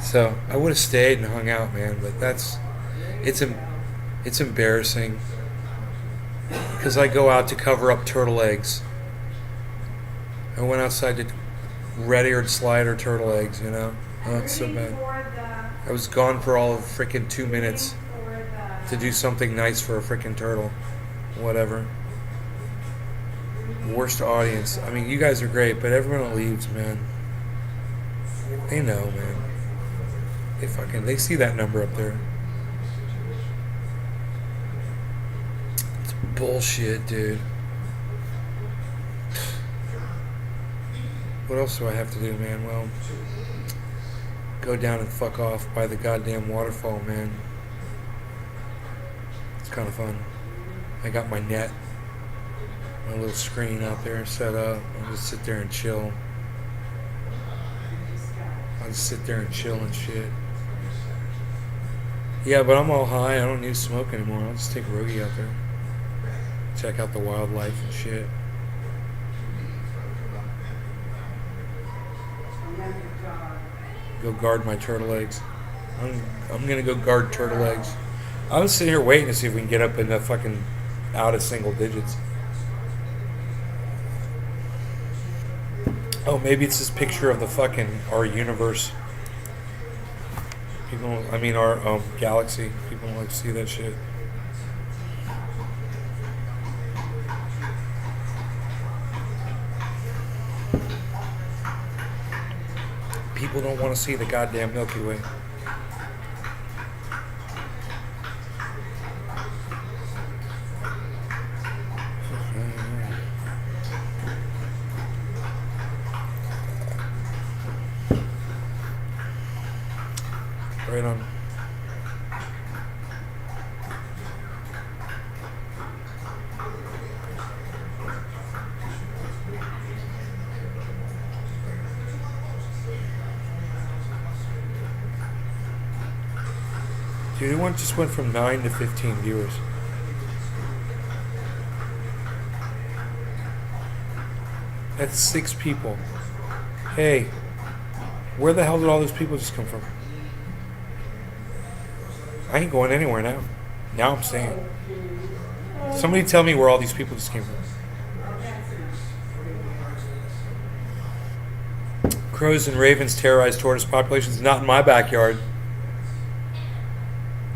So I would have stayed and hung out, man, but it's embarrassing because I go out to cover up turtle eggs. I went outside to red-eared slider turtle eggs, you know. Oh, it's so bad. I was gone for all of freaking 2 minutes to do something nice for a freaking turtle. Whatever. Worst audience. I mean, you guys are great, but everyone that leaves, man, they know, man. They see that number up there. It's bullshit, dude. What else do I have to do, man? Well, go down and fuck off by the goddamn waterfall, man. It's kind of fun. I got my net, my little screen out there set up. I'll just sit there and chill. I'll just sit there and chill and shit. Yeah, but I'm all high. I don't need to smoke anymore. I'll just take Rogie out there. Check out the wildlife and shit. Go guard my turtle eggs. I'm gonna go guard turtle eggs. I was sitting here waiting to see if we can get up in the fucking out of single digits. Oh, maybe it's this picture of the fucking our universe. People, I mean our galaxy. People don't like to see that shit. People don't want to see the goddamn Milky Way. right on. Dude, it just went from 9 to 15 viewers. That's 6 people. Hey, where the hell did all those people just come from? I ain't going anywhere now. Now I'm staying. Somebody tell me where all these people just came from. Crows and ravens terrorize tortoise populations. Not in my backyard.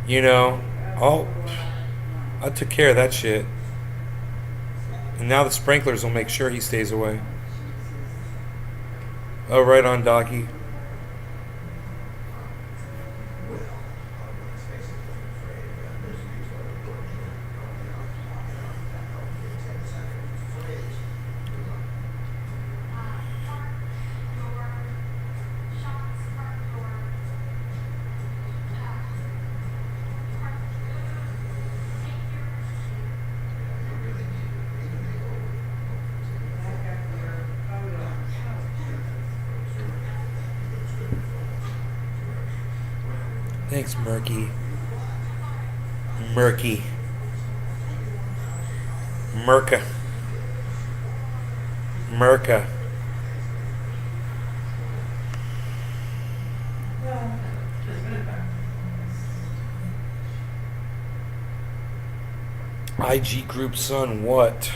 You know, I took care of that shit. And now the sprinklers will make sure he stays away. Oh, right on, Docky. Thanks, Murky. Murky. Merca. Merca. IG group son, what?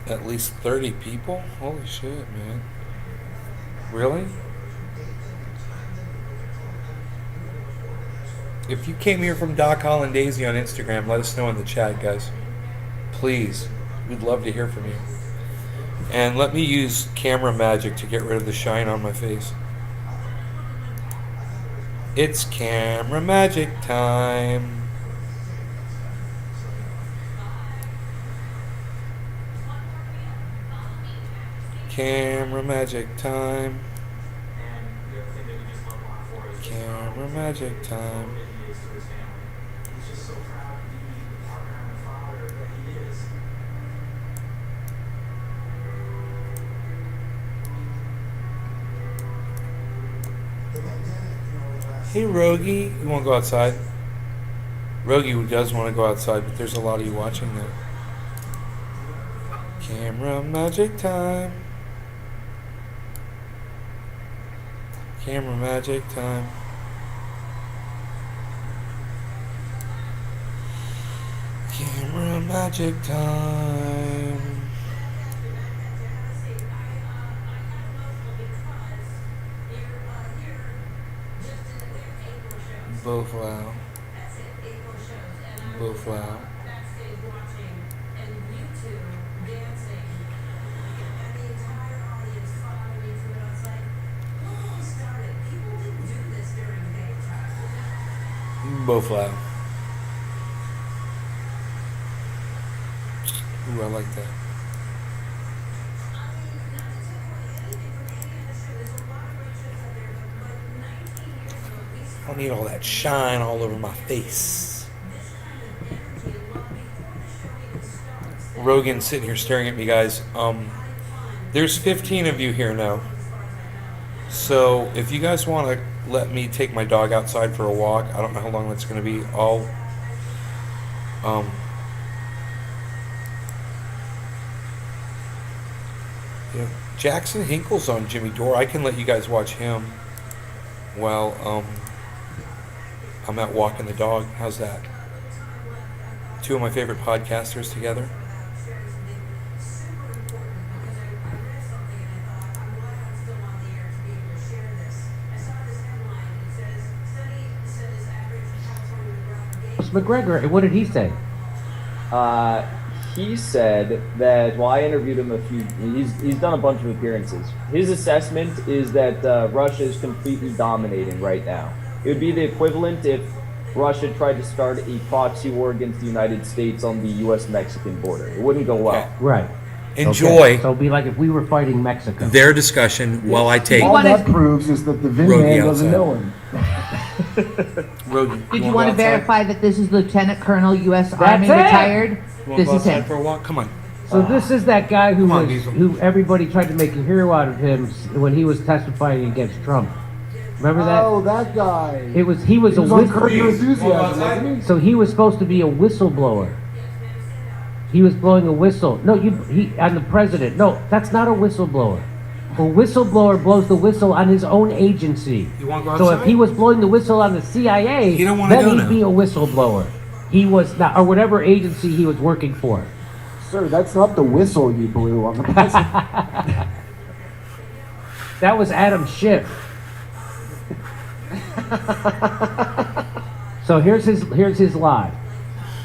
At least 30 people? Holy shit, man. Really? If you came here from Doc Holland Daisy on Instagram, let us know in the chat, guys. Please. We'd love to hear from you. And let me use camera magic to get rid of the shine on my face. It's camera magic time. Camera magic time. Camera magic time. Hey Rogie, you want to go outside? Rogie does want to go outside, but there's a lot of you watching there. Camera magic time. Camera magic time. Camera magic time. Both loud. Both loud. Both loud. Ooh, I like that. I don't need all that shine all over my face. Rogan's sitting here staring at me, guys. There's 15 of you here now. So if you guys want to let me take my dog outside for a walk, I don't know how long that's going to be. Jackson Hinkle's on Jimmy Dore. I can let you guys watch him while I'm out walking the dog. How's that? Two of my favorite podcasters together. McGregor, what did he say? He said that, well, I interviewed him he's done a bunch of appearances. His assessment is that Russia is completely dominating right now. It would be the equivalent if Russia tried to start a proxy war against the United States on the U.S.-Mexican border. It wouldn't go well. Right. Enjoy So it'd be like if we were fighting Mexico. their discussion while I take All wanna- that proves is that the Vin Rogie man doesn't outside. know him. Rogie. Did you want to verify that this is Lieutenant Colonel U.S. Army it. retired? This is him. for a walk? Come on. So this is that guy who Come on, was Diesel. who everybody tried to make a hero out of him when he was testifying against Trump. Remember that? Oh, that guy. He was a He was on Curb Your whistle. Enthusiasm, wasn't he? So he was supposed to be a whistleblower. He was blowing a whistle. No, he on the president. No, that's not a whistleblower. A whistleblower blows the whistle on his own agency. You wanna go So if outside? he was blowing the whistle on the CIA, You don't wanna then go he'd now. be a whistleblower. He was not, or whatever agency he was working for. Sir, that's not the whistle you blew on the president. That was Adam Schiff. So here's his lie.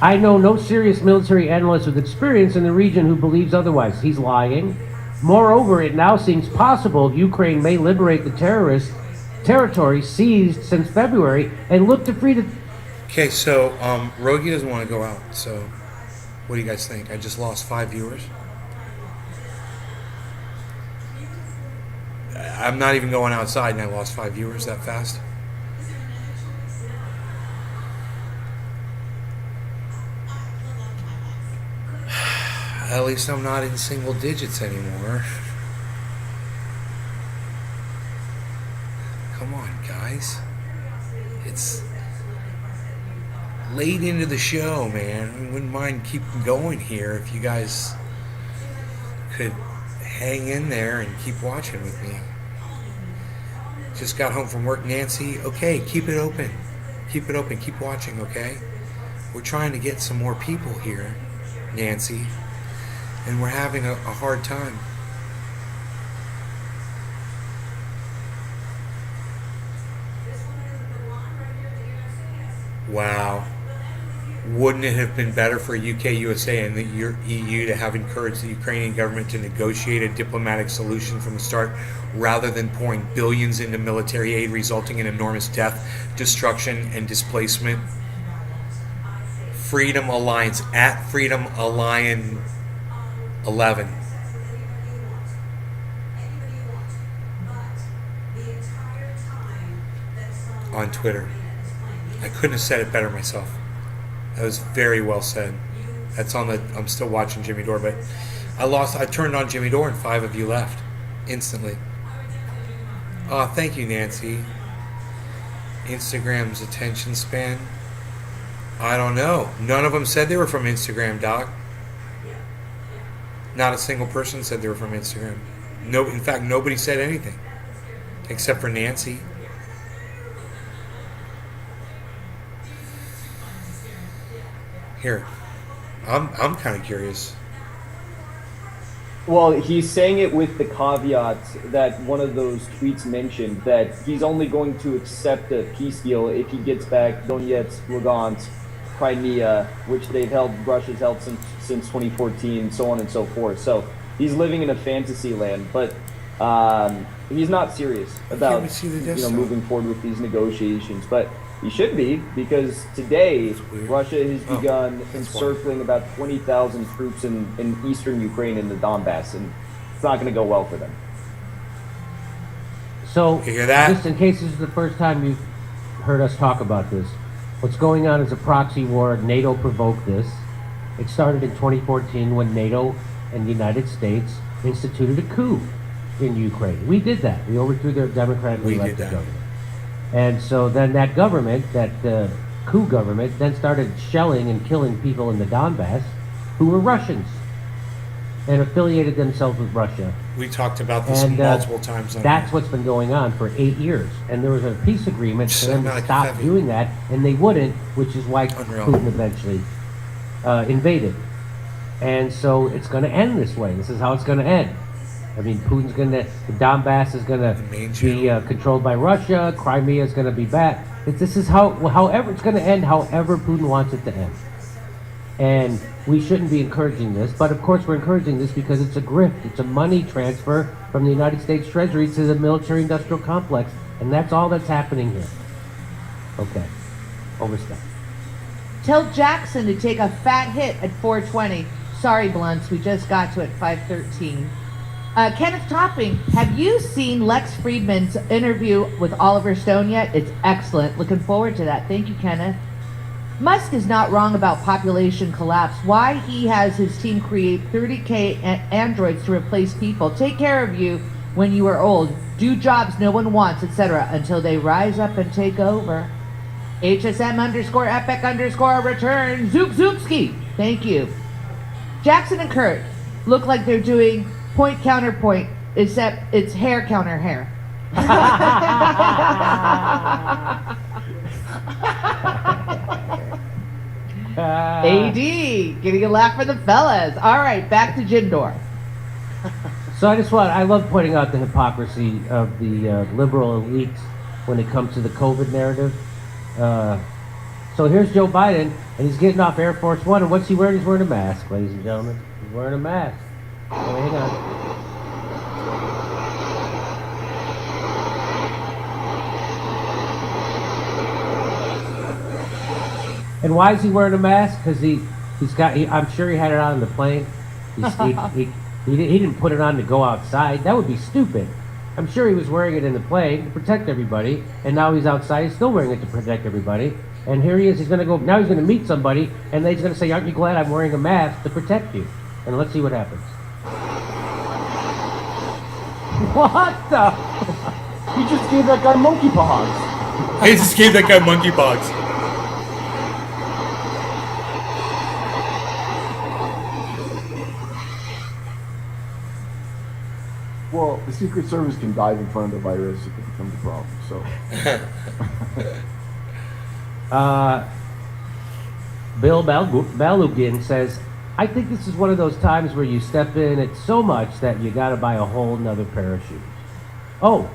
I know no serious military analyst with experience in the region who believes otherwise. He's lying. Moreover, it now seems possible Ukraine may liberate the terrorist territory seized since February and look to free the. Okay, so Rogie doesn't want to go out. So, what do you guys think? I just lost 5 viewers. I'm not even going outside, and I lost 5 viewers that fast. At least I'm not in single digits anymore. Come on, guys. It's late into the show, man. I wouldn't mind keeping going here if you guys could hang in there and keep watching with me. Just got home from work, Nancy. Okay, keep it open. Keep it open. Keep watching, okay? We're trying to get some more people here, Nancy. And we're having a hard time. Wow. Wouldn't it have been better for UK, USA, and the EU to have encouraged the Ukrainian government to negotiate a diplomatic solution from the start rather than pouring billions into military aid resulting in enormous death, destruction, and displacement? Freedom Alliance, at Freedom Alliance 11. On Twitter. I couldn't have said it better myself. That was very well said. That's on the. I'm still watching Jimmy Dore, but I turned on Jimmy Dore and 5 of you left instantly. Oh, thank you, Nancy. Instagram's attention span. I don't know. None of them said they were from Instagram, Doc. Not a single person said they were from Instagram. No, in fact, nobody said anything except for Nancy. Here, I'm kind of curious. Well, he's saying it with the caveat that one of those tweets mentioned that he's only going to accept a peace deal if he gets back Donetsk, Lugansk, Crimea, which Russia's held since 2014, so on and so forth. So he's living in a fantasy land, but he's not serious about moving forward with these negotiations. But he should be, because today Russia has begun encircling about 20,000 troops in eastern Ukraine in the Donbass, and it's not going to go well for them. So, You hear that? just in case this is the first time you've heard us talk about this, what's going on is a proxy war. NATO provoked this. It started in 2014 when NATO and the United States instituted a coup in Ukraine. We did that. We overthrew their democratically elected government. And so then that government, that coup government, then started shelling and killing people in the Donbass who were Russians and affiliated themselves with Russia. We talked about this And multiple times. that's what's been going on for 8 years. And there was a peace agreement for them to stop doing that, and they wouldn't, which is why Putin eventually invaded. And so it's going to end this way. This is how it's going to end. I mean, the Donbass is going to be controlled by Russia. Crimea is going to be back. This is however it's going to end, however Putin wants it to end. And we shouldn't be encouraging this, but of course we're encouraging this because it's a grift. It's a money transfer from the United States Treasury to the military-industrial complex, and that's all that's happening here. Okay, overstep. Tell Jackson to take a fat hit at 420. Sorry, Blunts, we just got to it 5:13. Kenneth Topping, have you seen Lex Friedman's interview with Oliver Stone yet? It's excellent. Looking forward to that. Thank you, Kenneth. Musk is not wrong about population collapse. Why he has his team create 30K androids to replace people, take care of you when you are old, do jobs no one wants, etc., until they rise up and take over. HSM _ epic _ return. Zook Zookski. Thank you. Jackson and Kurt look like they're doing point counterpoint, except it's hair counter hair. AD, getting a laugh for the fellas. All right, back to Jindor. So I love pointing out the hypocrisy of the liberal elites when it comes to the COVID narrative. So here's Joe Biden, and he's getting off Air Force One, and what's he wearing? He's wearing a mask, ladies and gentlemen. He's wearing a mask. Oh, hang on. And why is he wearing a mask? Because I'm sure he had it on the plane. He didn't put it on to go outside. That would be stupid. I'm sure he was wearing it in the plane to protect everybody, and now he's outside. He's still wearing it to protect everybody. And here he is. He's going to go. Now he's going to meet somebody, and he's going to say, "Aren't you glad I'm wearing a mask to protect you?" And let's see what happens. What the? He just gave that guy monkeypox. He just gave that guy monkeypox. Well, the Secret Service can dive in front of the virus if it becomes a problem. So, Bill Balugin says, "I think this is one of those times where you step in it so much that you got to buy a whole nother pair of shoes." Oh,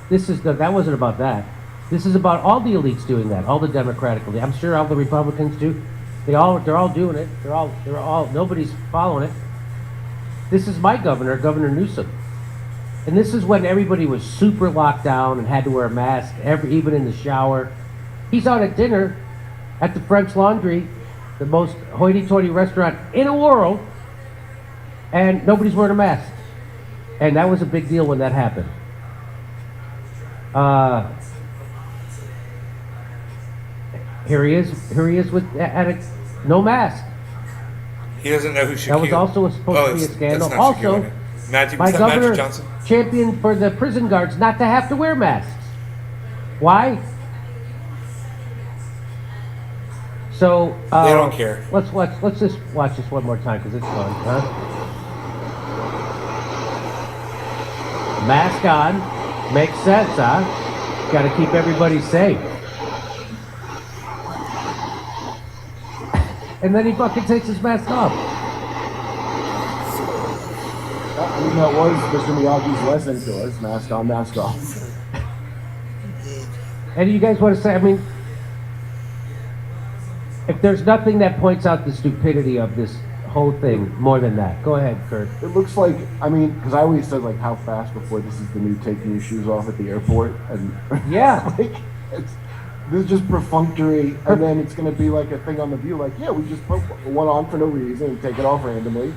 that wasn't about that. This is about all the elites doing that. All the Democratic elites. I'm sure all the Republicans do. They're all doing it. They're all. Nobody's following it. This is my governor, Governor Newsom. And this is when everybody was super locked down and had to wear a mask, even in the shower. He's out at dinner at the French Laundry, the most hoity-toity restaurant in the world, and nobody's wearing a mask. And that was a big deal when that happened. Here he is with no mask. He doesn't know who Shaquille. That was also supposed to be a scandal. Also, my governor championed for the prison guards not to have to wear masks. Why? So they don't care. Let's just watch this one more time because it's fun, huh? Mask on makes sense, huh? Got to keep everybody safe. And then he fucking takes his mask off. I mean, that was Mr. Miyagi's lesson to us: mask on, mask off. And you guys want to say? I mean, if there's nothing that points out the stupidity of this whole thing more than that, go ahead, Kurt. It looks like, I mean, because I always said, like, how fast before this is the new taking your shoes off at the airport, and yeah, like, this is just perfunctory, and then it's going to be like a thing on The View, like, yeah, we just put one on for no reason and take it off randomly,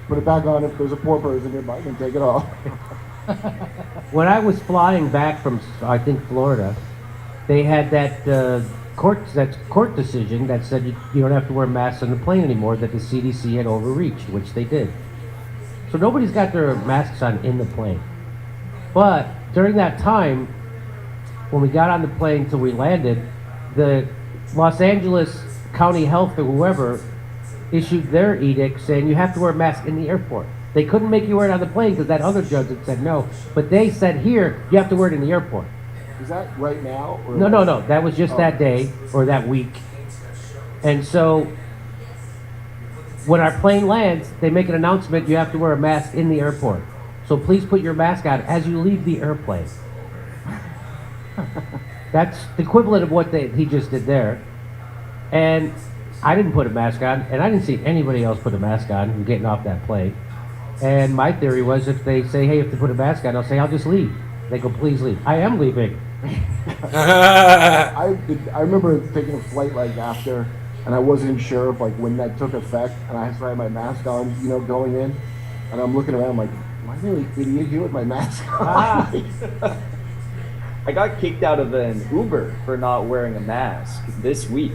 put it back on if there's a poor person nearby, and take it off. When I was flying back from, I think, Florida, they had that court decision that said you don't have to wear masks on the plane anymore, that the CDC had overreached, which they did. So nobody's got their masks on in the plane. But during that time, when we got on the plane till we landed, the Los Angeles County Health or whoever issued their edict saying you have to wear a mask in the airport. They couldn't make you wear it on the plane because that other judge had said no. But they said here, you have to wear it in the airport. Is that right now? Or No. That was just that day or that week. And so when our plane lands, they make an announcement, you have to wear a mask in the airport. So please put your mask on as you leave the airplane. That's the equivalent of what he just did there. And I didn't put a mask on, and I didn't see anybody else put a mask on who's getting off that plane. And my theory was if they say, hey, you have to put a mask on, I'll say, I'll just leave. They go, please leave. I am leaving. I remember taking a flight like after and I wasn't sure if like when that took effect, and I still had my mask on, going in, and I'm looking around like, am I really idiot here with my mask on? I got kicked out of an Uber for not wearing a mask this week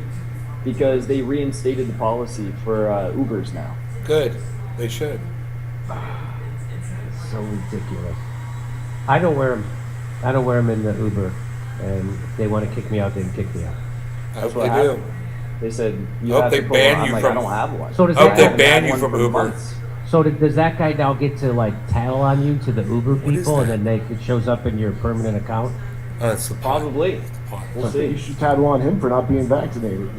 because they reinstated the policy for Ubers now. Good. They should. It's so ridiculous. I don't wear them. I don't wear them in the Uber, and if they want to kick me out, they can kick me out. I hope what they happened. do. They said you Hope have they to put ban one. you I'm like, from- I don't have one. So does I hope that they guy, ban I've you had from one for Uber. months. so does that guy now get to like tattle on you to the Uber What is people, and that? then it shows up in your permanent account? Oh, that's the pot. Probably. Pot. We'll You see. should tattle on him for not being vaccinated.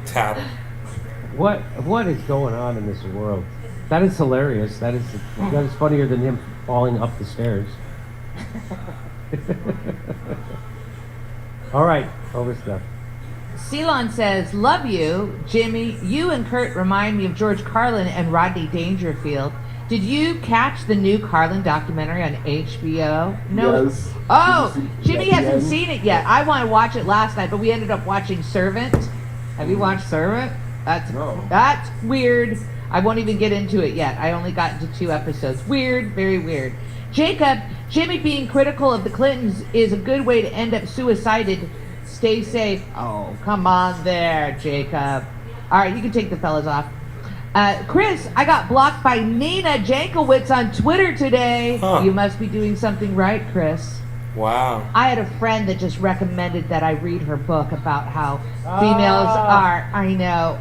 Tattle. What is going on in this world? That is hilarious. That is funnier than him falling up the stairs. All right, over stuff. Ceylon says, love you, Jimmy. You and Kurt remind me of George Carlin and Rodney Dangerfield. Did you catch the new Carlin documentary on HBO? No. Yes. Oh, Did you see Jimmy it at the hasn't end? seen it yet. I want to watch it last night, but we ended up watching Servant. Have you watched Servant? No. That's weird. I won't even get into it yet. I only got into 2 episodes. Weird, very weird. Jacob, Jimmy being critical of the Clintons is a good way to end up suicided. Stay safe. Oh, come on there, Jacob. All right, you can take the fellas off. Chris, I got blocked by Nina Jankowicz on Twitter today. Huh. You must be doing something right, Chris. Wow. I had a friend that just recommended that I read her book about how females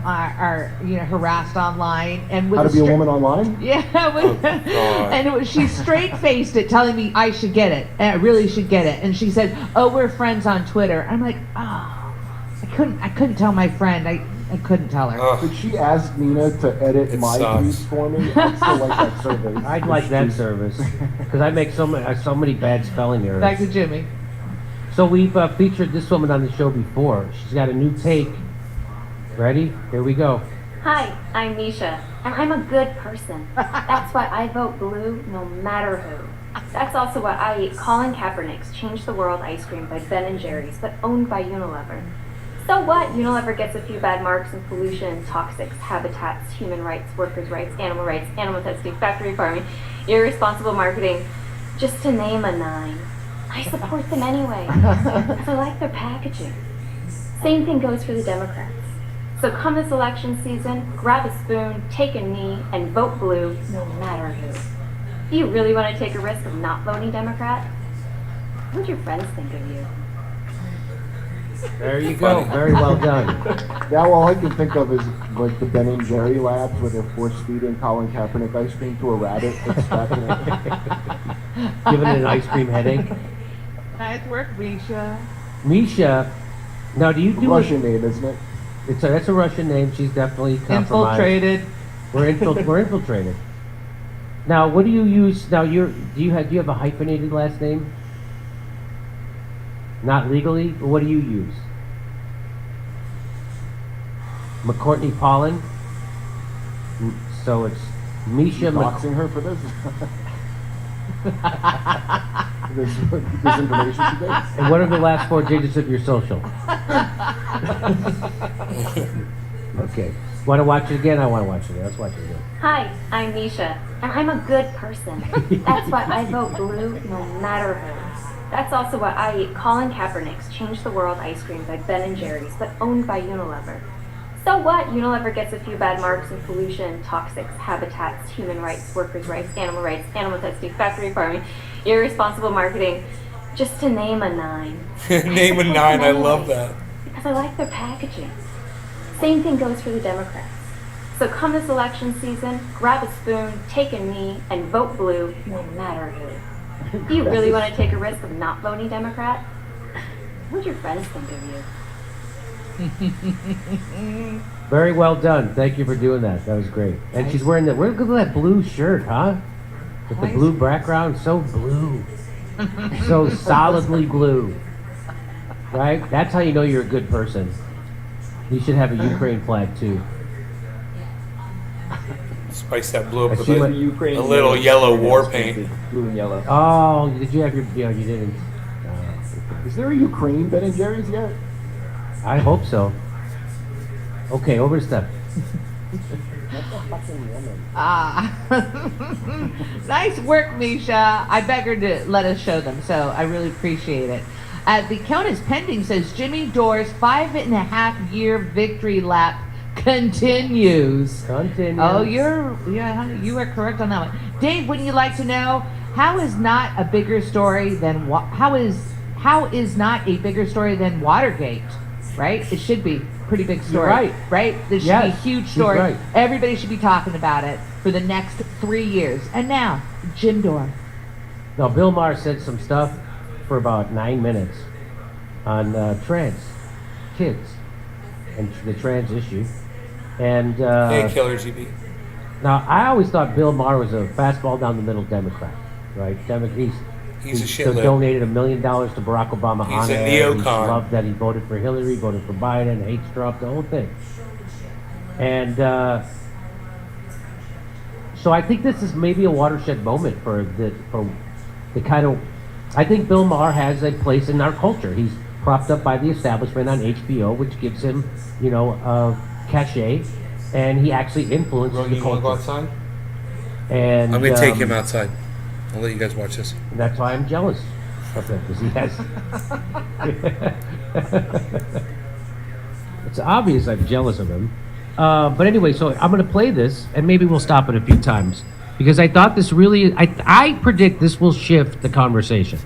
are harassed online and with How to be a stra- woman online? Yeah, Oh, God. and she straight faced it, telling me I should get it, and I really should get it. And she said, "Oh, we're friends on Twitter." I'm like, "Oh, I couldn't tell my friend. I couldn't tell her." Ugh. Could she ask Nina to edit It my sucks. tweets for me? I'd still like that service. I'd like that service because I make so many bad spelling errors. Back to Jimmy. So we've featured this woman on the show before. She's got a new take. Ready? Here we go. Hi, I'm Nisha, and I'm a good person. That's why I vote blue no matter who. That's also why I eat Colin Kaepernick's Change the World ice cream by Ben & Jerry's, but owned by Unilever. So what? Unilever gets a few bad marks in pollution, toxics, habitats, human rights, workers' rights, animal testing, factory farming, irresponsible marketing, just to name a 9. I support them anyway, because I like their packaging. Same thing goes for the Democrats. So come this election season, grab a spoon, take a knee, and vote blue, no matter who. Do you really want to take a risk of not voting Democrat? What would your friends think of you? There you go. Very well done. Now all I can think of is like the Ben and Jerry labs where they're force feeding Colin Kaepernick ice cream to a rabbit. Extracting it. Giving it an ice cream headache. Nice work, Misha. Misha. Now, do you do Russian name, isn't it? That's a Russian name. She's definitely compromised. Infiltrated. We're infiltrated. Now, what do you use? Now, do you have a hyphenated last name? Not legally. What do you use? McCourtney Pollen. So it's Misha. Doxing her for this. this information she gets. And what are the last 4 digits of your social? Okay. Want to watch it again? I want to watch it again. Let's watch it again. Hi, I'm Nisha, and I'm a good person. That's why I vote blue no matter who. That's also why I eat Colin Kaepernick's Change the World ice cream by Ben & Jerry's, but owned by Unilever. So what? Unilever gets a few bad marks in pollution, toxics, habitats, human rights, workers' rights, animal testing, factory farming, irresponsible marketing, just to name a 9. Name a 9. I love that. Because I like their packaging. Same thing goes for the Democrats. So come this election season, grab a spoon, take a knee, and vote blue no matter who. Do you really want to take a risk of not voting Democrat? What would your friends think of you? Very well done. Thank you for doing that. That was great. And she's wearing look at that blue shirt, huh? With the blue background, so blue. So solidly blue. Right? That's how you know you're a good person. You should have a Ukraine flag too. Spice that blue up with see a, what- The Ukraine a little yellow war paint. painted blue and yellow. Oh, did you have your? You didn't. Is there a Ukraine Ben and Jerry's yet? I hope so. Okay, over to Steph. Nice work, Misha. I begged her to let us show them, so I really appreciate it. The count is pending, says Jimmy Dore's 5.5-year victory lap continues. Oh, you are correct on that one. Dave, wouldn't you like to know how is not a bigger story than how is not a bigger story than Watergate? Right? It should be a pretty big story. You're right. This should be a huge story. Right. Everybody should be talking about it for the next 3 years. And now, Jim Dore. Now, Bill Maher said some stuff for about 9 minutes on trans kids and the trans issue. And Hey, Killer GB. now, I always thought Bill Maher was a fastball down the middle Democrat, right? He's a so shitlib. donated $1 million to Barack Obama. He's on a air. He neocon. loved that he voted for Hillary, voted for Biden, hates Trump, the whole thing. And so I think this is maybe a watershed moment for the kind of. I think Bill Maher has a place in our culture. He's propped up by the establishment on HBO, which gives him, cachet, and he actually influences the You want to go culture. outside? And I'm going to take him outside. I'll let you guys watch this. And that's why I'm jealous of him, because he has. It's obvious I'm jealous of him. But anyway, so I'm going to play this, and maybe we'll stop it a few times, because I thought this really. I predict this will shift the conversation.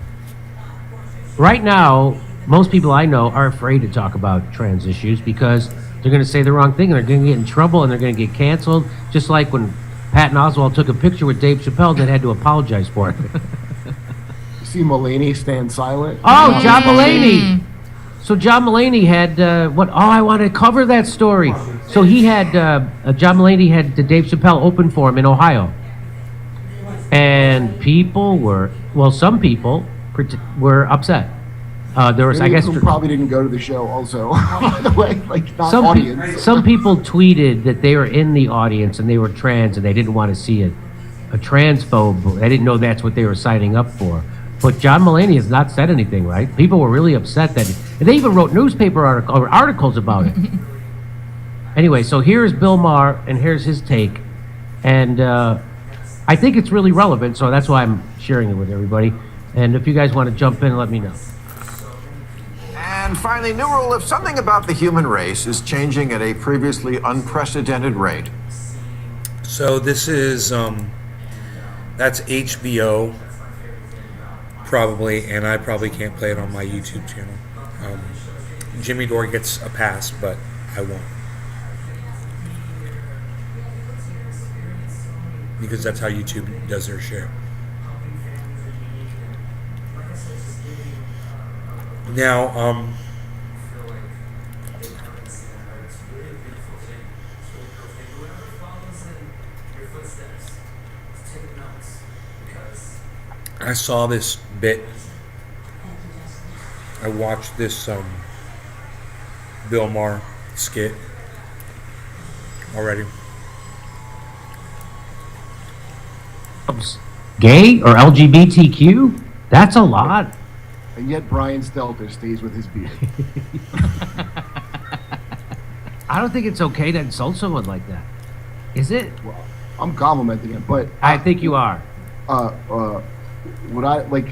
Right now, most people I know are afraid to talk about trans issues because they're going to say the wrong thing, and they're going to get in trouble, and they're going to get canceled, just like when Patton Oswalt took a picture with Dave Chappelle that had to apologize for it. You see Mulaney stand silent. Oh, John Mulaney. So John Mulaney had I want to cover that story. So he had John Mulaney had Dave Chappelle open for him in Ohio, and some people were upset. There was, I guess, who probably didn't go to the show. Also, by the way, like not audience. Some people tweeted that they were in the audience and they were trans and they didn't want to see a transphobe. They didn't know that's what they were signing up for. But John Mulaney has not said anything, right? People were really upset that, and they even wrote newspaper articles about it. Anyway, so here's Bill Maher, and here's his take, and I think it's really relevant, so that's why I'm sharing it with everybody. And if you guys want to jump in, let me know. And finally, new rule: if something about the human race is changing at a previously unprecedented rate. So this is that's HBO probably, and I probably can't play it on my YouTube channel. Jimmy Dore gets a pass, but I won't, because that's how YouTube does their shit. Now, I saw this bit. I watched this Bill Maher skit already. Gay or LGBTQ? That's a lot. And yet Brian Stelter stays with his beard. I don't think it's okay to insult someone like that. Is it? Well, I'm complimenting him, but I think you are. What I like?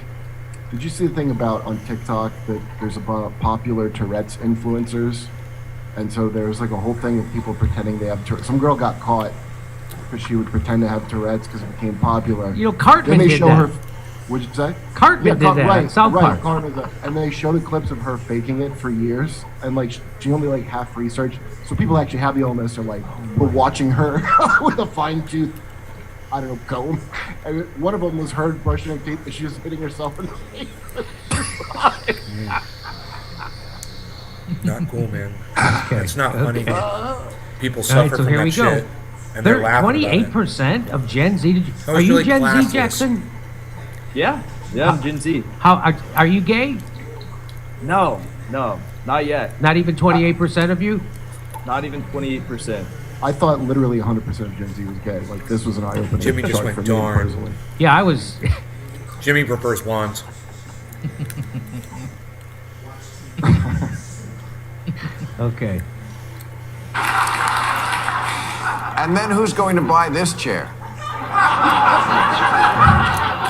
Did you see the thing about on TikTok that there's about popular Tourette's influencers, and so there was like a whole thing of people pretending they have Tourette's. Some girl got caught because she would pretend to have Tourette's because it became popular. You know, Cartman then they did show that. her. What'd you say? Cartman did that. Right, South right. Park. Cartman, and they show the clips of her faking it for years, and like she only like half researched. So people actually have the illness, are like, were watching her with a fine tooth, I don't know, comb. And one of them was her brushing her teeth, and she was hitting herself in the face. Not cool, man. It's not funny. People All suffer right, so from here that we go. shit, and they're laughing about it. 28% of Gen Z. I Are was you really Gen classless. Z, Jackson? Yeah, I'm Gen Z. How are you gay? No, not yet. Not even 28% of you? Not even 28%. I thought literally 100% of Gen Z was gay. Like this was an eye-opener. Jimmy just chart went for me darn. personally. Yeah, I was. Jimmy prefers wands. Okay. And then who's going to buy this chair?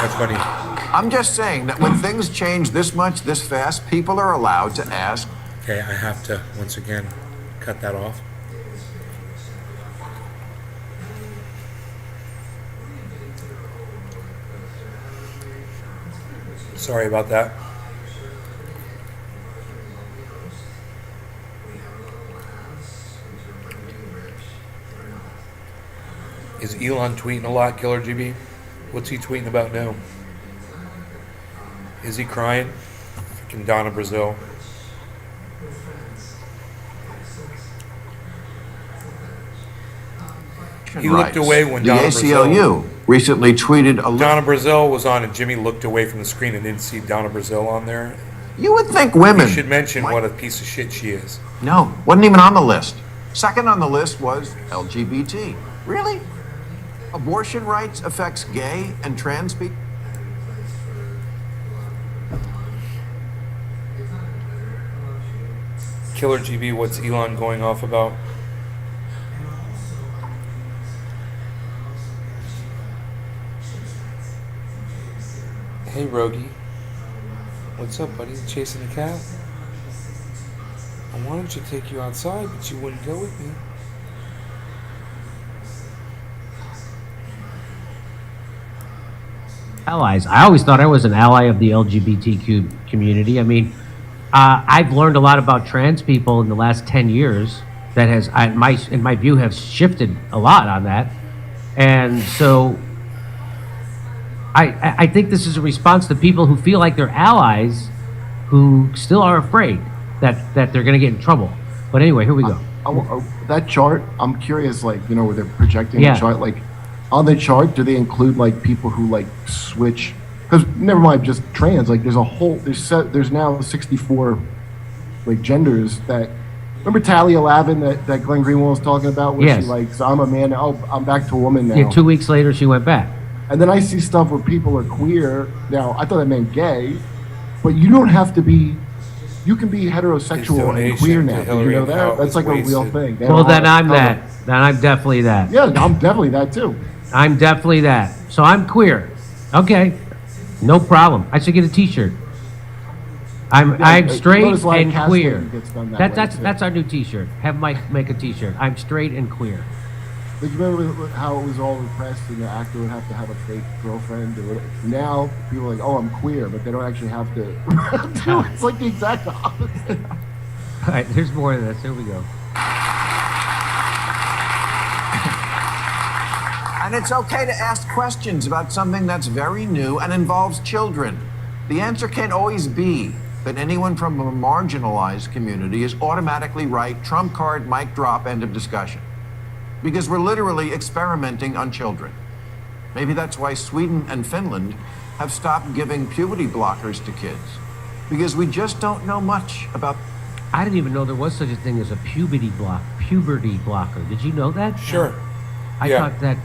That's funny. I'm just saying that when things change this much, this fast, people are allowed to ask. Okay, I have to, once again, cut that off. Sorry about that. Is Elon tweeting a lot, Killer GB? What's he tweeting about now? Is he crying? Freaking Donna Brazil. He looked away when the Donna ACLU recently tweeted a Donna Brazil was on and Jimmy looked away from the screen and didn't see Donna Brazil on there. You would think women... You should mention what a piece of shit she is. No, wasn't even on the list. Second on the list was LGBT. Really? Abortion rights affects gay and trans people? Killer GB, what's Elon going off about? Hey, Rogie. What's up, buddy? Chasing the cat? I wanted to take you outside, but you wouldn't go with me. Allies. I always thought I was an ally of the LGBTQ community. I mean, I've learned a lot about trans people in the last 10 years that has, in my view, have shifted a lot on that. And so I think this is a response to people who feel like they're allies who still are afraid that they're going to get in trouble. But anyway, here we go. That chart, I'm curious, like, you know, where they're projecting Yeah. the chart, like, on the chart, do they include, like, people who, like, switch? Because, never mind just trans, like, there's now 64, like, genders that, remember Talia Lavin that Glenn Greenwald was talking about, where Yes. she, like, so I'm a man, oh, I'm back to a woman now. Yeah, 2 weeks later, she went back. And then I see stuff where people are queer. Now, I thought that meant gay, but you don't have to be. You can be heterosexual and queer now. Did you know that? That's like a real thing. They Well, don't then have I'm to cover- that. Then I'm definitely that. Yeah, I'm definitely that too. I'm definitely that. So I'm queer. Okay, no problem. I should get a T-shirt. I'm Yeah, straight notice a lot of and cast queer. labor gets done that way, too. That's our new T-shirt. Have Mike make a T-shirt. I'm straight and queer. Like, you remember how it was all repressed and the actor would have to have a fake girlfriend? Or whatever. Now people are like, oh, I'm queer, but they don't actually have to. It's like the exact opposite. All right, here's more of this. Here we go. And it's okay to ask questions about something that's very new and involves children. The answer can't always be that anyone from a marginalized community is automatically right, trump card, mic drop, end of discussion. Because we're literally experimenting on children. Maybe that's why Sweden and Finland have stopped giving puberty blockers to kids. Because we just don't know much about... I didn't even know there was such a thing as a puberty blocker. Did you know that? Sure. I Yeah. thought that.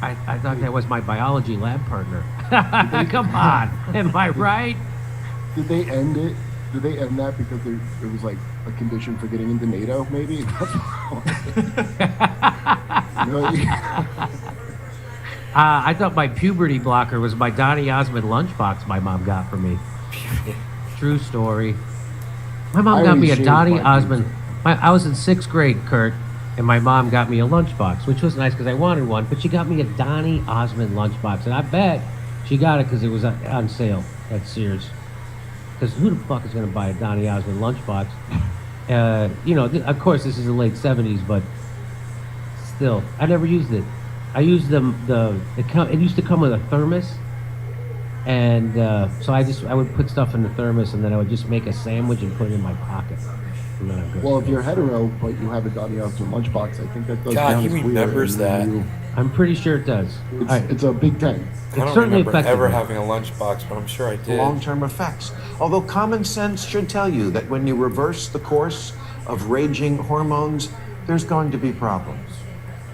I thought that was my biology lab partner. Come on, am I right? Did they end it? Did they end that because it was like a condition for getting into NATO? Maybe. That's I thought my puberty blocker was my Donny Osmond lunchbox my mom got for me. True story. My mom I got me a already Donny shaved my Osmond. I was in 6th grade, Kurt, and my mom got me a lunchbox, which was nice because I wanted one. But she got me a Donny Osmond lunchbox, and I bet she got it because it was on sale at Sears. Because who the fuck is going to buy a Donny Osmond lunchbox? You know, of course, this is the late 70s, but still, I never used it. I used it used to come with a thermos, and so I would put stuff in the thermos, and then I would just make a sandwich and put it in my pocket. And then I'd go Well, if to you're school. hetero, but you have a Donny Osmond lunchbox, I think that goes God, down he as queer, remembers and that. I'm pretty sure it does. All right. It's a big thing. I don't certainly remember affected ever me. having a lunchbox, but I'm sure I did. long-term effects. Although common sense should tell you that when you reverse the course of raging hormones, there's going to be problems.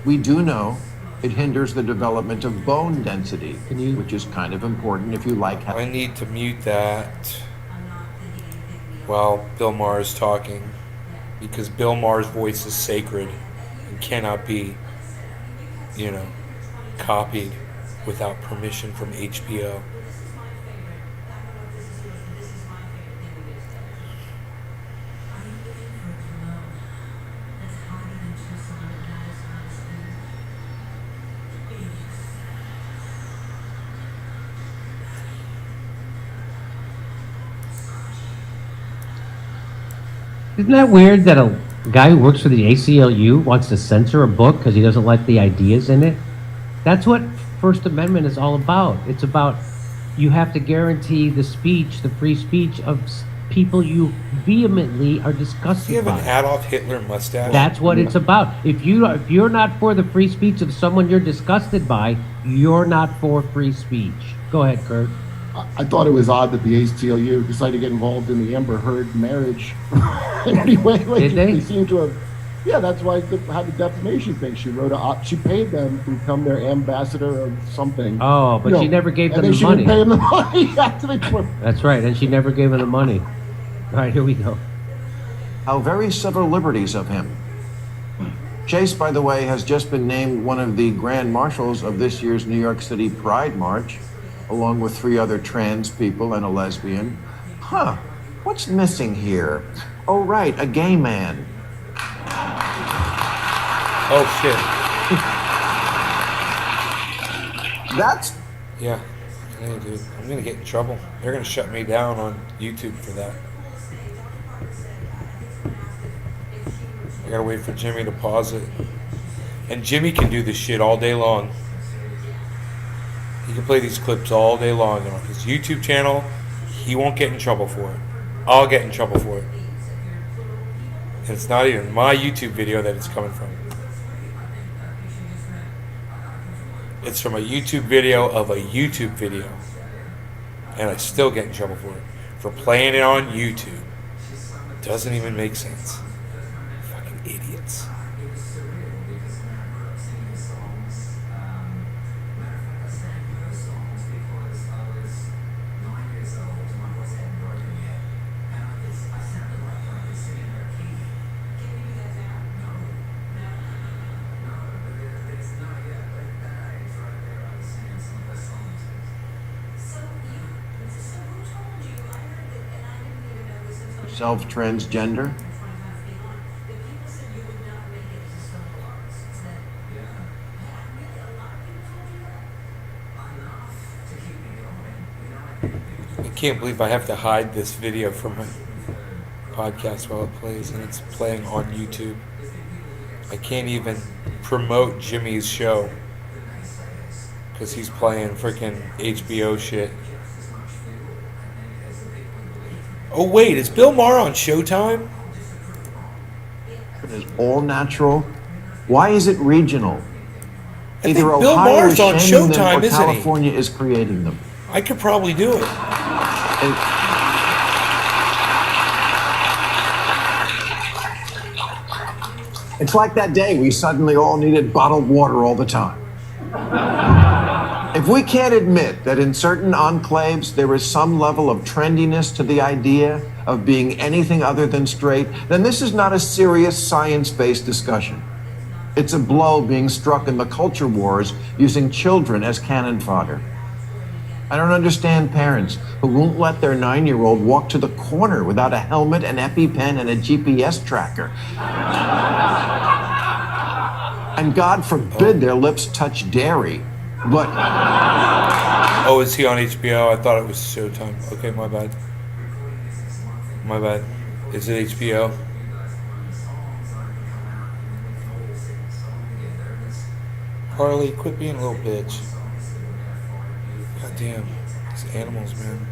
We do know it hinders the development of bone density, which is kind of important if you like I need to mute that while Bill Maher is talking. because Bill Maher's voice is sacred and cannot be, copied without permission from HBO. Isn't that weird that a guy who works for the ACLU wants to censor a book because he doesn't like the ideas in it? That's what First Amendment is all about. It's about you have to guarantee the speech, the free speech of people you vehemently are Does disgusted he have an by. Adolf Hitler mustache? That's what it's about. If you're not for the free speech of someone you're disgusted by, you're not for free speech. Go ahead, Kurt. I thought it was odd that the ACLU decided to get involved in the Amber Heard marriage. Anyway, like Did they? seem to have. Yeah, that's why they had the defamation thing. She wrote she paid them to become their ambassador of something. Oh, but she never gave them and the she money. didn't pay them the money after they put. That's right, and she never gave him the money. All right, here we go. How very civil liberties of him. Chase, by the way, has just been named one of the grand marshals of this year's New York City Pride March, along with 3 other trans people and a lesbian. Huh, what's missing here? Oh, right, a gay man. Oh, shit. That's Yeah. Hey, dude. I'm going to get in trouble. They're going to shut me down on YouTube for that. I got to wait for Jimmy to pause it. And Jimmy can do this shit all day long. He can play these clips all day long on his YouTube channel. He won't get in trouble for it. I'll get in trouble for it. And it's not even my YouTube video that it's coming from. It's from a YouTube video of a YouTube video. And I still get in trouble for it. For playing it on YouTube. Doesn't even make sense. Fucking idiots. self-transgender. I can't believe I have to hide this video from my podcast while it plays, and it's playing on YouTube. I can't even promote Jimmy's show because he's playing freaking HBO shit. Oh wait, is Bill Maher on Showtime? It is all natural. Why is it regional? I think Either Bill Ohio Maher's is on shaming them Showtime, or isn't he? California is creating them. I could probably do it. It's like that day we suddenly all needed bottled water all the time. If we can't admit that in certain enclaves there is some level of trendiness to the idea of being anything other than straight, then this is not a serious science-based discussion. It's a blow being struck in the culture wars using children as cannon fodder. I don't understand parents who won't let their 9-year-old walk to the corner without a helmet, an EpiPen, and a GPS tracker. And God forbid their lips touch dairy. But Oh, is he on HBO? I thought it was Showtime. Okay, my bad. My bad. Is it HBO? Harley, quit being a little bitch. God damn. These animals, man.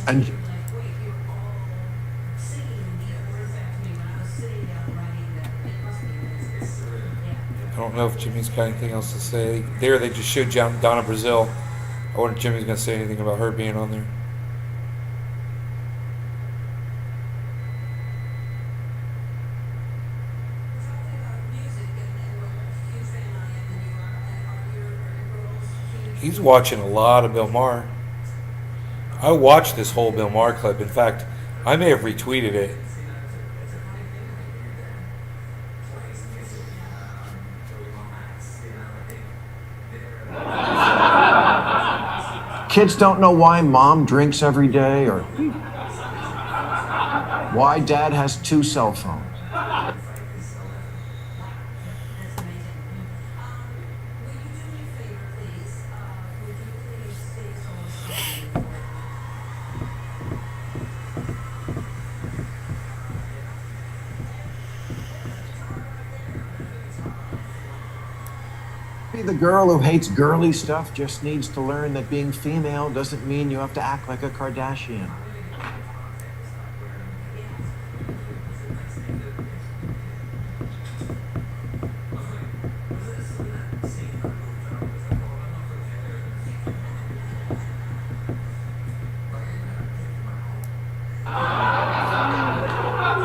and I don't know if Jimmy's got anything else to say. There, they just showed Donna Brazil. I wonder if Jimmy's going to say anything about her being on there. He's watching a lot of Bill Maher. I watched this whole Bill Maher clip. In fact, I may have retweeted it. Kids don't know why mom drinks every day or why dad has 2 cell phones. The girl who hates girly stuff just needs to learn that being female doesn't mean you have to act like a Kardashian.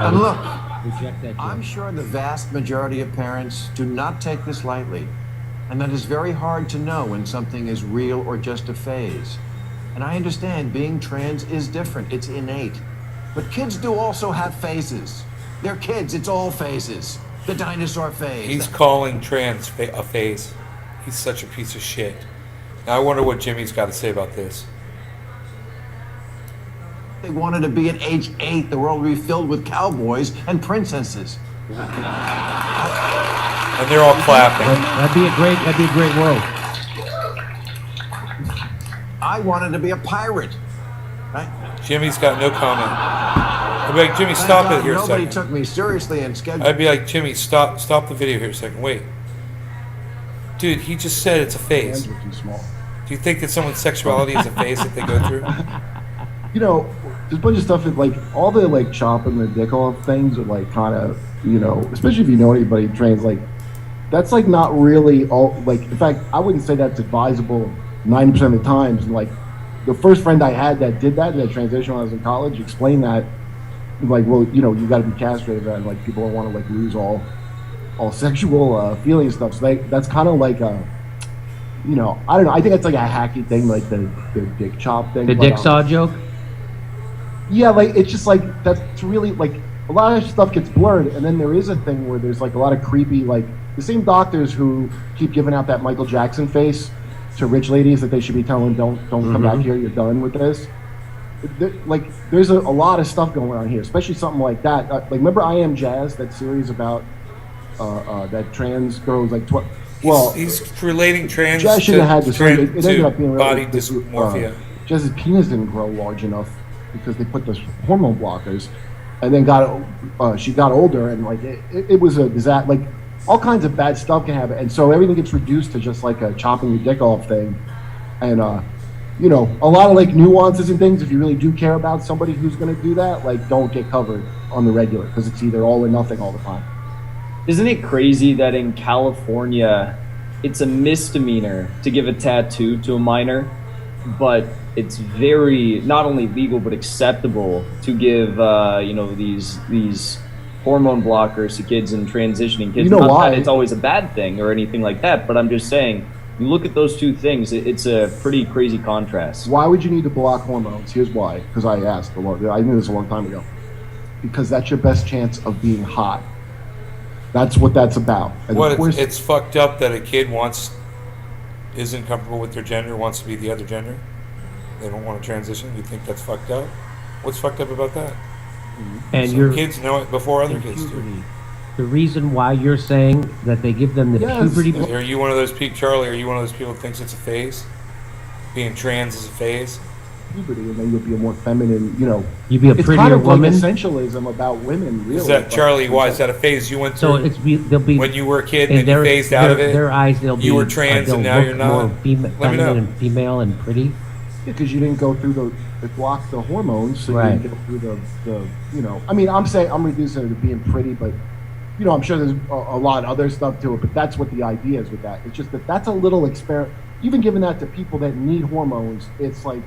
And look, I'm sure the vast majority of parents do not take this lightly. And that is very hard to know when something is real or just a phase. And I understand being trans is different, it's innate. But kids do also have phases. They're kids, it's all phases. The dinosaur phase. He's calling trans a phase. He's such a piece of shit. Now I wonder what Jimmy's got to say about this. They wanted to be at age 8, the world would be filled with cowboys and princesses. And they're all clapping. That'd be a great world. I wanted to be a pirate. Right? Jimmy's got no comment. I'd be like, Jimmy, Thank stop God it here a nobody second. took me seriously and scheduled. I'd be like, Jimmy, stop the video here a second. Wait. Dude, he just said it's a phase. Hands are too small. Do you think that someone's sexuality is a phase that they go through? You know, there's a bunch of stuff that, like, all the, like, chopping the dick off things are, like, kind of, you know, especially if you know anybody who trains, like, that's, like, not really all, like, in fact, I wouldn't say that's advisable 90% of the times. And, like, the first friend I had that did that transition when I was in college explained that, like, well, you know, you got to be castrated, and, like, people don't want to, like, lose all sexual feelings and stuff. So that's kind of like a, you know, I don't know. I think it's like a hacky thing, like the dick chop thing. The dick saw joke? Yeah, like, it's just like, that's really, like, a lot of stuff gets blurred, and then there is a thing where there's, like, a lot of creepy, like, the same doctors who keep giving out that Michael Jackson face to rich ladies that they should be telling, don't come back here, you're done with this. Like, there's a lot of stuff going on here, especially something like that. Like, remember I Am Jazz, that series about that trans girl who's like, well, he's relating trans Jazz shouldn't have had to, this. It ended up being body really, dysmorphia. Jazz's penis didn't grow large enough because they put those hormone blockers, and then she got older, and like it was a disaster. Like, all kinds of bad stuff can happen, and so everything gets reduced to just like a chopping your dick off thing, and you know, a lot of like nuances and things. If you really do care about somebody who's going to do that, like, don't get covered on the regular, because it's either all or nothing all the time. Isn't it crazy that in California, it's a misdemeanor to give a tattoo to a minor, but it's very not only legal but acceptable to give you know, these hormone blockers to kids and transitioning kids? You know Not why? that it's always a bad thing or anything like that, but I'm just saying, you look at those two things, it's a pretty crazy contrast. Why would you need to block hormones? Here's why. Because I knew this a long time ago. Because that's your best chance of being hot. That's what that's about. And What, of course, it's fucked up that a kid isn't comfortable with their gender, wants to be the other gender. They don't want to transition. You think that's fucked up? What's fucked up about that? And Some kids know it before other kids do. The reason why you're saying that they give them the puberty... Are you one of those people, Charlie, are you one of those people that thinks it's a phase? Being trans is a phase? puberty, and then you'll be a more feminine, you know. You'd be a it's prettier kind of woman. like essentialism about women, really. Is that, Charlie, why is that a phase you went So through? they'll be when you were a kid in and then you phased out of it? Their eyes, they'll be... You were trans and now look you're not? more Let me know. feminine and female and pretty. Because you didn't go through it blocked the hormones, so Right. you didn't go through the, you know. I mean, I'm reducing it to being pretty, but, you know, I'm sure there's a lot of other stuff to it, but that's what the idea is with that. It's just that's a little experiment. Even giving that to people that need hormones, it's like,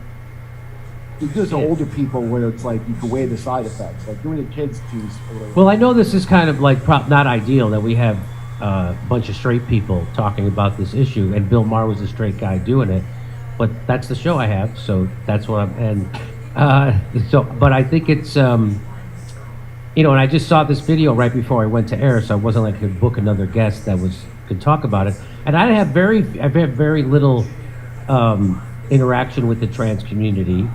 you do it to older people where it's like you can weigh the side effects. Like doing the kids teas. Well, I know this is kind of like not ideal that we have a bunch of straight people talking about this issue, and Bill Maher was a straight guy doing it. but that's the show I have, so that's what I'm. And but I think it's and I just saw this video right before I went to air, so I wasn't like I could book another guest that could talk about it. And I've had very little interaction with the trans community,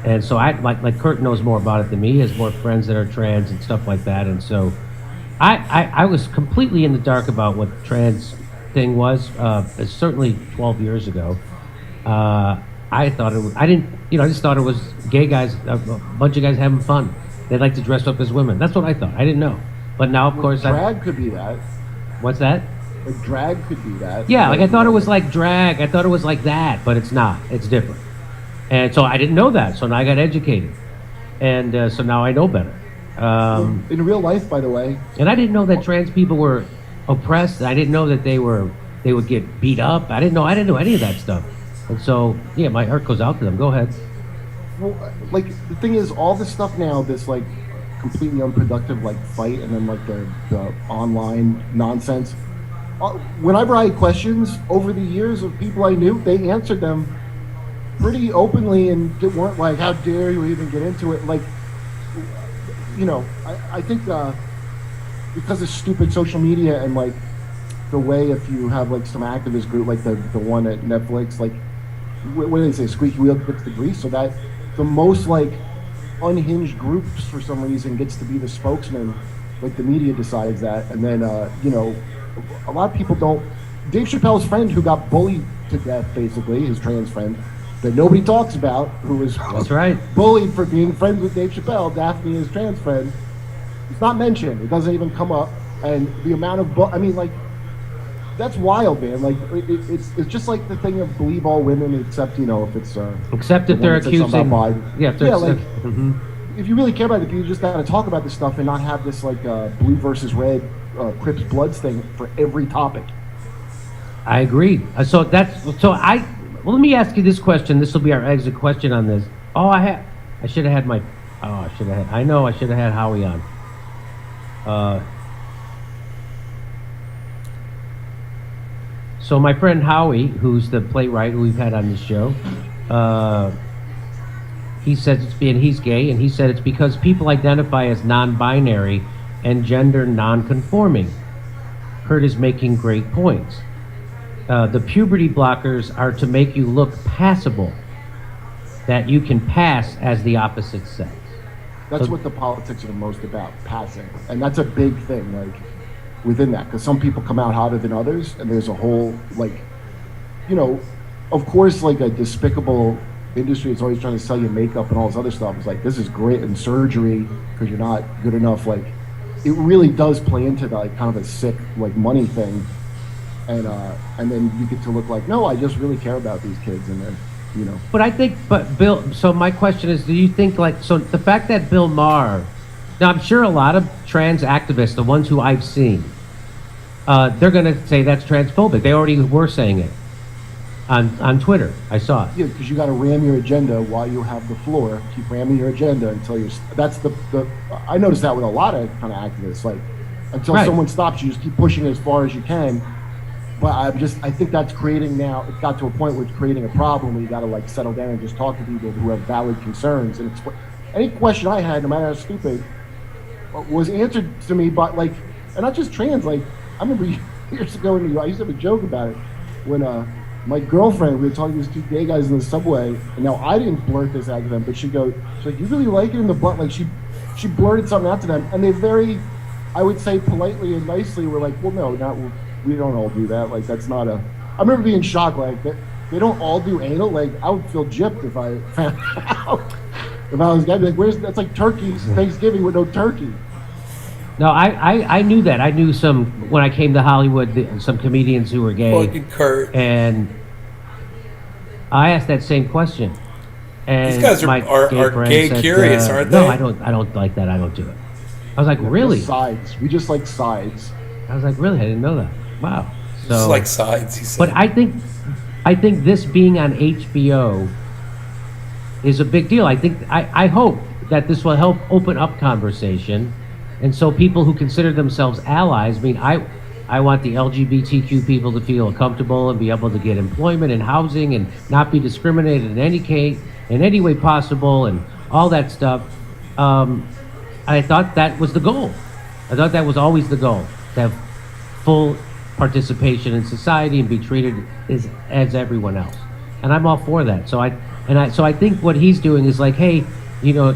and so I like Kurt knows more about it than me. He has more friends that are trans and stuff like that, and so I was completely in the dark about what trans thing was. Certainly 12 years ago. I thought it was. I didn't. I just thought it was gay guys, a bunch of guys having fun. They like to dress up as women. That's what I thought. I didn't know. But now, of course, drag could be that. What's that? Like drag could be that. Yeah, like I thought it was like drag. I thought it was like that, but it's not. It's different. And so I didn't know that. So now I got educated, and so now I know better. In real life, by the way. And I didn't know that trans people were oppressed. I didn't know that they would get beat up. I didn't know any of that stuff. And so, yeah, my heart goes out to them. Go ahead. Well, like the thing is, all this stuff now, this like completely unproductive like fight, and then like the online nonsense. Whenever I had questions over the years of people I knew, they answered them pretty openly and weren't like, "How dare you even get into it?" Like, I think because of stupid social media and like the way if you have like some activist group like the one at Netflix, like what do they say, squeaky wheel gets the grease, so that the most like unhinged groups for some reason gets to be the spokesman, like the media decides that, and then a lot of people don't. Dave Chappelle's friend who got bullied to death, basically his trans friend that nobody talks about, who was that's right bullied for being friends with Dave Chappelle, Daphne, his trans friend, it's not mentioned. It doesn't even come up. And the amount of that's wild, man. Like it's just like the thing of believe all women except if it's except if they're accusing if you really care about it, you just gotta talk about this stuff and not have this like blue versus red Crips Bloods thing for every topic. I agree. Well, let me ask you this question. This will be our exit question on this. I should have had I should have had Howie on. So my friend Howie, who's the playwright who we've had on this show, he says he's gay, and he said it's because people identify as non-binary and gender non-conforming. Kurt is making great points. The puberty blockers are to make you look passable, that you can pass as the opposite sex. That's what the politics are the most about, passing. And that's a big thing, like, within that. Because some people come out hotter than others, and there's a whole, like, of course, like, a despicable industry is always trying to sell you makeup and all this other stuff. It's like, this is great, and surgery, because you're not good enough. Like, it really does play into, like, kind of a sick, like, money thing. And then you get to look like, no, I just really care about these kids, and then, But Bill, so my question is, do you think the fact that Bill Maher, now I'm sure a lot of trans activists, the ones who I've seen, they're going to say that's transphobic. They already were saying it on Twitter. I saw it. Yeah, because you got to ram your agenda while you have the floor. Keep ramming your agenda until that's I noticed that with a lot of kind of activists, like until someone stops you, just keep pushing as far as you can. But I think that's creating now, it got to a point where it's creating a problem where you got to like settle down and just talk to people who have valid concerns. And any question I had, no matter how stupid, was answered to me by like, and not just trans, like, I remember years ago I used to have a joke about it when my girlfriend, we were talking to these two gay guys in the subway, and now I didn't blurt this out to them, but she's like, you really like it in the butt? Like she blurted something out to them, and they very, I would say politely and nicely were like, well, no, we don't all do that. Like, that's not I remember being shocked, like, that they don't all do anal. Like, I would feel gypped if I found out. If I was gay, like, that's like turkey's Thanksgiving with no turkey. No, I knew that. I knew when I came to Hollywood, some comedians who were gay. Fucking Kurt. And I asked that same question. And these guys are gay said, curious, aren't they? No, I don't like that. I don't do it. I was like, really? Sides. We just like sides. I was like, really? I didn't know that. Wow. So, it's like sides, he said. But I think this being on HBO is a big deal. I hope that this will help open up conversation, and so people who consider themselves allies. I mean, I I want the LGBTQ people to feel comfortable and be able to get employment and housing and not be discriminated in any way possible and all that stuff. I thought that was the goal. I thought that was always the goal, to have full participation in society and be treated as everyone else. And I'm all for that. So I think what he's doing is like, hey, you know,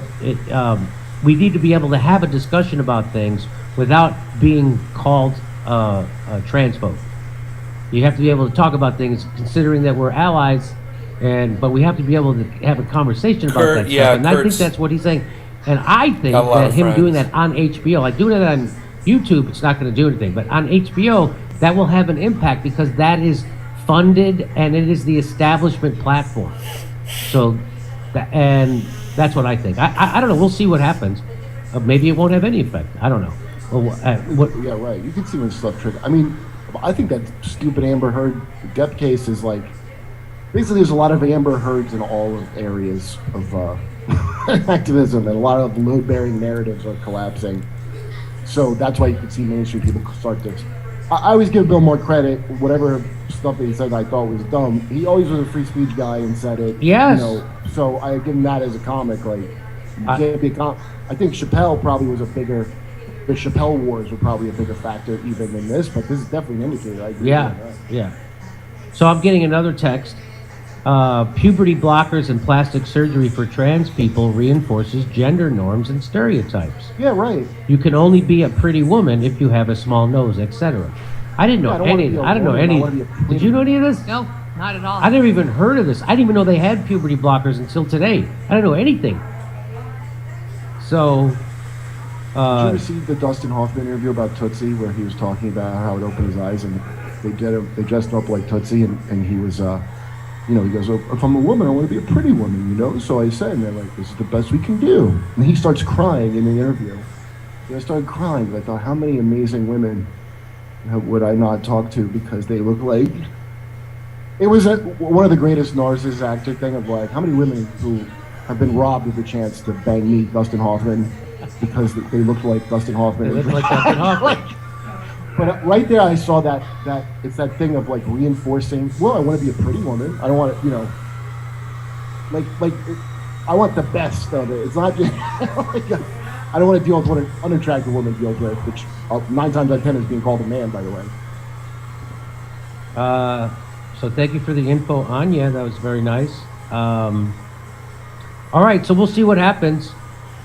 we need to be able to have a discussion about things without being called a transphobe. You have to be able to talk about things considering that we're allies, but we have to be able to have a conversation about that stuff. And I think that's what he's saying. And I think that him doing that on HBO, like doing it on YouTube, it's not going to do anything. But on HBO, that will have an impact because that is funded and it is the establishment platform. So, and that's what I think. I don't know. We'll see what happens. Maybe it won't have any effect. I don't know. Yeah, right. You can see when stuff triggers. I mean, I think that stupid Amber Heard death case is like, basically there's a lot of Amber Heards in all of areas of activism, and a lot of load-bearing narratives are collapsing. So that's why you can see mainstream people start to. I always give Bill more credit. Whatever stuff that he said I thought was dumb, he always was a free speech guy and said it. Yes. You know, so I give him that as a comic. Like, you can't be I think Chappelle probably was the Chappelle Wars were probably a bigger factor even than this, but this is definitely an indicator. I agree with that. Yeah. So I'm getting another text. Puberty blockers and plastic surgery for trans people reinforces gender norms and stereotypes. Yeah, right. You can only be a pretty woman if you have a small nose, etc. I didn't know any. I don't know any. Did you know any of this? No, not at all. I never even heard of this. I didn't even know they had puberty blockers until today. I didn't know anything. So. Did you ever see the Dustin Hoffman interview about Tootsie, where he was talking about how it opened his eyes, and they dressed him up like Tootsie, and he was, you know, he goes, if I'm a woman, I want to be a pretty woman, you know. So I said, and they're like, this is the best we can do. And he starts crying in the interview. And I started crying because I thought, how many amazing women would I not talk to because they look like. It was one of the greatest narcissist actor thing of like, how many women who have been robbed of the chance to bang me, Dustin Hoffman, because they looked like Dustin Hoffman. They looked like Dustin Hoffman. But right there, I saw that it's that thing of like reinforcing. Well, I want to be a pretty woman. I don't want to, you know, I want the best of it. It's not just like I don't want to deal with what an unattractive woman deals with, which 9 times out of 10 is being called a man, by the way. So thank you for the info, Anya. That was very nice. All right, so we'll see what happens.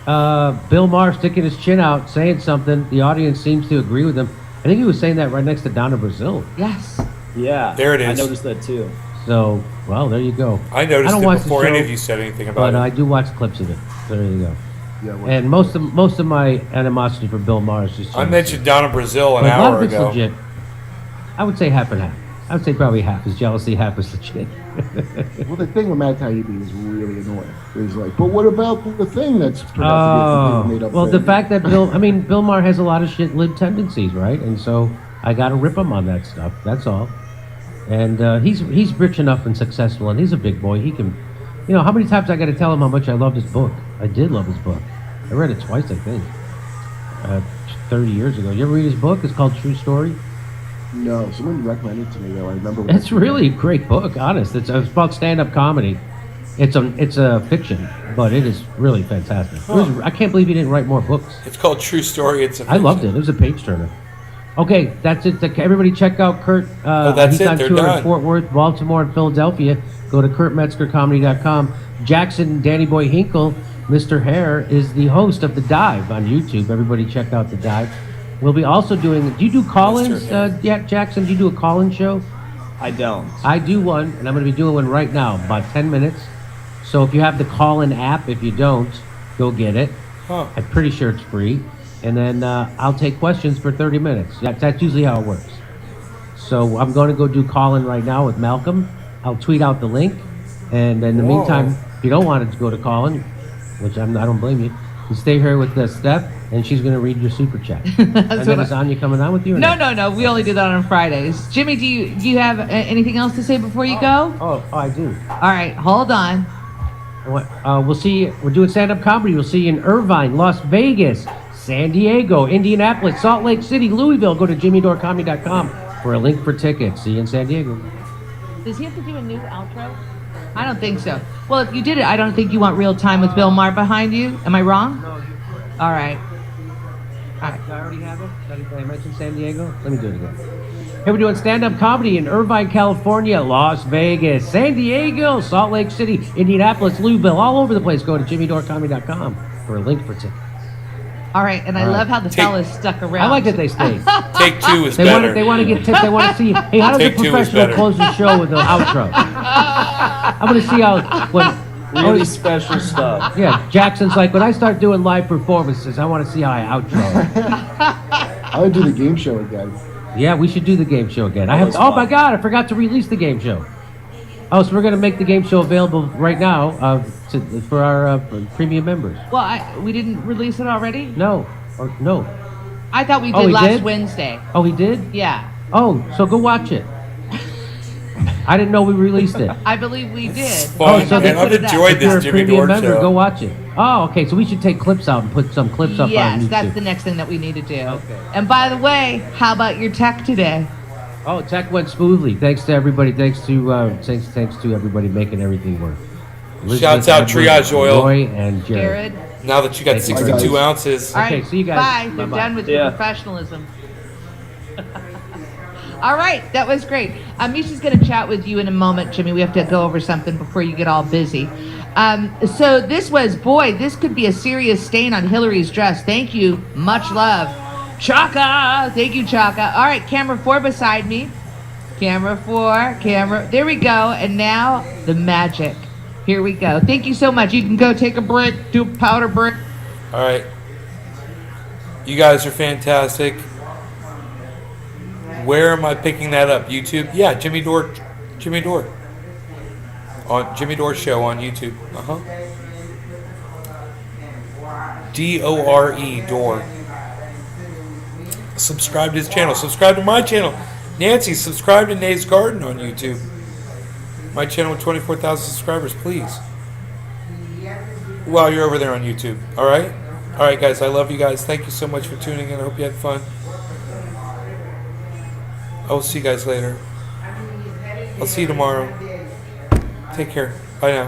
Bill Maher sticking his chin out, saying something. The audience seems to agree with him. I think he was saying that right next to Donna Brazil. Yes. Yeah. There it is. I noticed that too. So, well, there you go. I noticed don't it watch the before show, any of you said anything about but it. I do watch clips of it. So there you go. Yeah, And most of my animosity for Bill Maher is just. I mentioned Donna Brazil an But a lot hour of it's ago. legit. I would say half and half. I would say probably half is jealousy, half is legit. Well, the thing with Matt Taibbi is really annoying. He's like, but what about the thing that's turned out to be a made up well, thing? the fact that Bill Maher has a lot of shit-lib tendencies, right? And so I got to rip him on that stuff. That's all. And he's rich enough and successful, and he's a big boy. He can, you know, how many times I got to tell him how much I loved his book? I did love his book. I read it twice, I think, 30 years ago. You ever read his book? It's called True Story. No, someone recommended it to me though. I remember. It's really a great book, honest. It's about stand-up comedy. It's a fiction, but it is really fantastic. I can't believe he didn't write more books. It's called True Story. It's a I loved it. It was a page turner. Okay, that's it. Everybody check out Kurt. That's he's it. on They're tour in done. Fort Worth, Baltimore, and Philadelphia. Go to KurtMetzgerComedy.com. Jackson, Danny Boy Hinkle, Mr. Hare is the host of The Dive on YouTube. Everybody check out The Dive. We'll be also doing. Do you do call-ins, Jackson? Do you do a call-in show? I don't. I do one, and I'm going to be doing one right now, about 10 minutes. So if you have the call-in app, if you don't, go get it. Huh. I'm pretty sure it's free. And then I'll take questions for 30 minutes. That's usually how it works. So I'm going to go do call-in right now with Malcolm. I'll tweet out the link. And in the meantime, if you don't want to go to call-in, which I don't blame you, you stay here with Steph, and she's going to read your super chat. And then is Anya coming on with you? Or No. We only do that on Fridays. Jimmy, do you have anything else to say before you go? Oh, I do. All right, hold on. We'll see. We're doing stand-up comedy. We'll see you in Irvine, Las Vegas, San Diego, Indianapolis, Salt Lake City, Louisville. Go to jimmydorecomedy.com for a link for tickets. See you in San Diego. Does he have to do a new outro? I don't think so. Well, if you did it, I don't think you want Real Time with Bill Maher behind you. Am I wrong? No, All right. All right. I already have it. Did I mention San Diego? Let me do it again. Here we're doing stand-up comedy in Irvine, California, Las Vegas, San Diego, Salt Lake City, Indianapolis, Louisville, all over the place. Go to jimmydorecomedy.com for a link for tickets. All right, and I love how the fellas stuck around. I like that they stayed. Take two is They better. want to get tips. They want to see, hey, how does Take a two is professional better. close the show with an outro? I'm going to see how, Really special stuff. yeah, Jackson's like, when I start doing live performances, I want to see how I outro. I would do the game show again. Yeah, we should do the game show again. that's Oh my fun. God, I forgot to release the game show. Oh, so we're going to make the game show available right now for our premium members. Well, we didn't release it already? No. No. I thought we Oh, did we last did? Wednesday. Oh, he did? Yeah, Oh, so go watch it. I didn't know we released it. I believe we did. Fun. so they Man, I've put it up. enjoyed If you're this a Jimmy premium Dore member, show. go watch it. Oh, okay. So we should take clips out and put some clips up on Yes, YouTube. that's the next thing that we need to do. Okay. And by the way, how about your tech today? Oh, tech went smoothly. Thanks to everybody. Thanks to everybody making everything work. Shouts out Edward, Triage Oil. Roy and Jared. Jared. Now that you got Thank you. 62 ounces. All right, Okay, see you guys. Bye. They're Bye-bye. done with Yeah. your professionalism. All right, that was great. Misha's going to chat with you in a moment, Jimmy. We have to go over something before you get all busy. So this could be a serious stain on Hillary's dress. Thank you. Much love. Chaka. Thank you, Chaka. All right, camera 4 beside me. Camera 4, there we go. And now the magic. Here we go. Thank you so much. You can go take a break, do a powder break. All right. You guys are fantastic. Where am I picking that up? YouTube? Yeah, Jimmy Dore. On Jimmy Dore Show on YouTube. DORE, Dore. Subscribe to his channel. Subscribe to my channel. Nancy, subscribe to Nate's Garden on YouTube. My channel with 24,000 subscribers, please. While you're over there on YouTube. All right? All right, guys. I love you guys. Thank you so much for tuning in. I hope you had fun. I will see you guys later. I'll see you tomorrow. Take care. Bye now.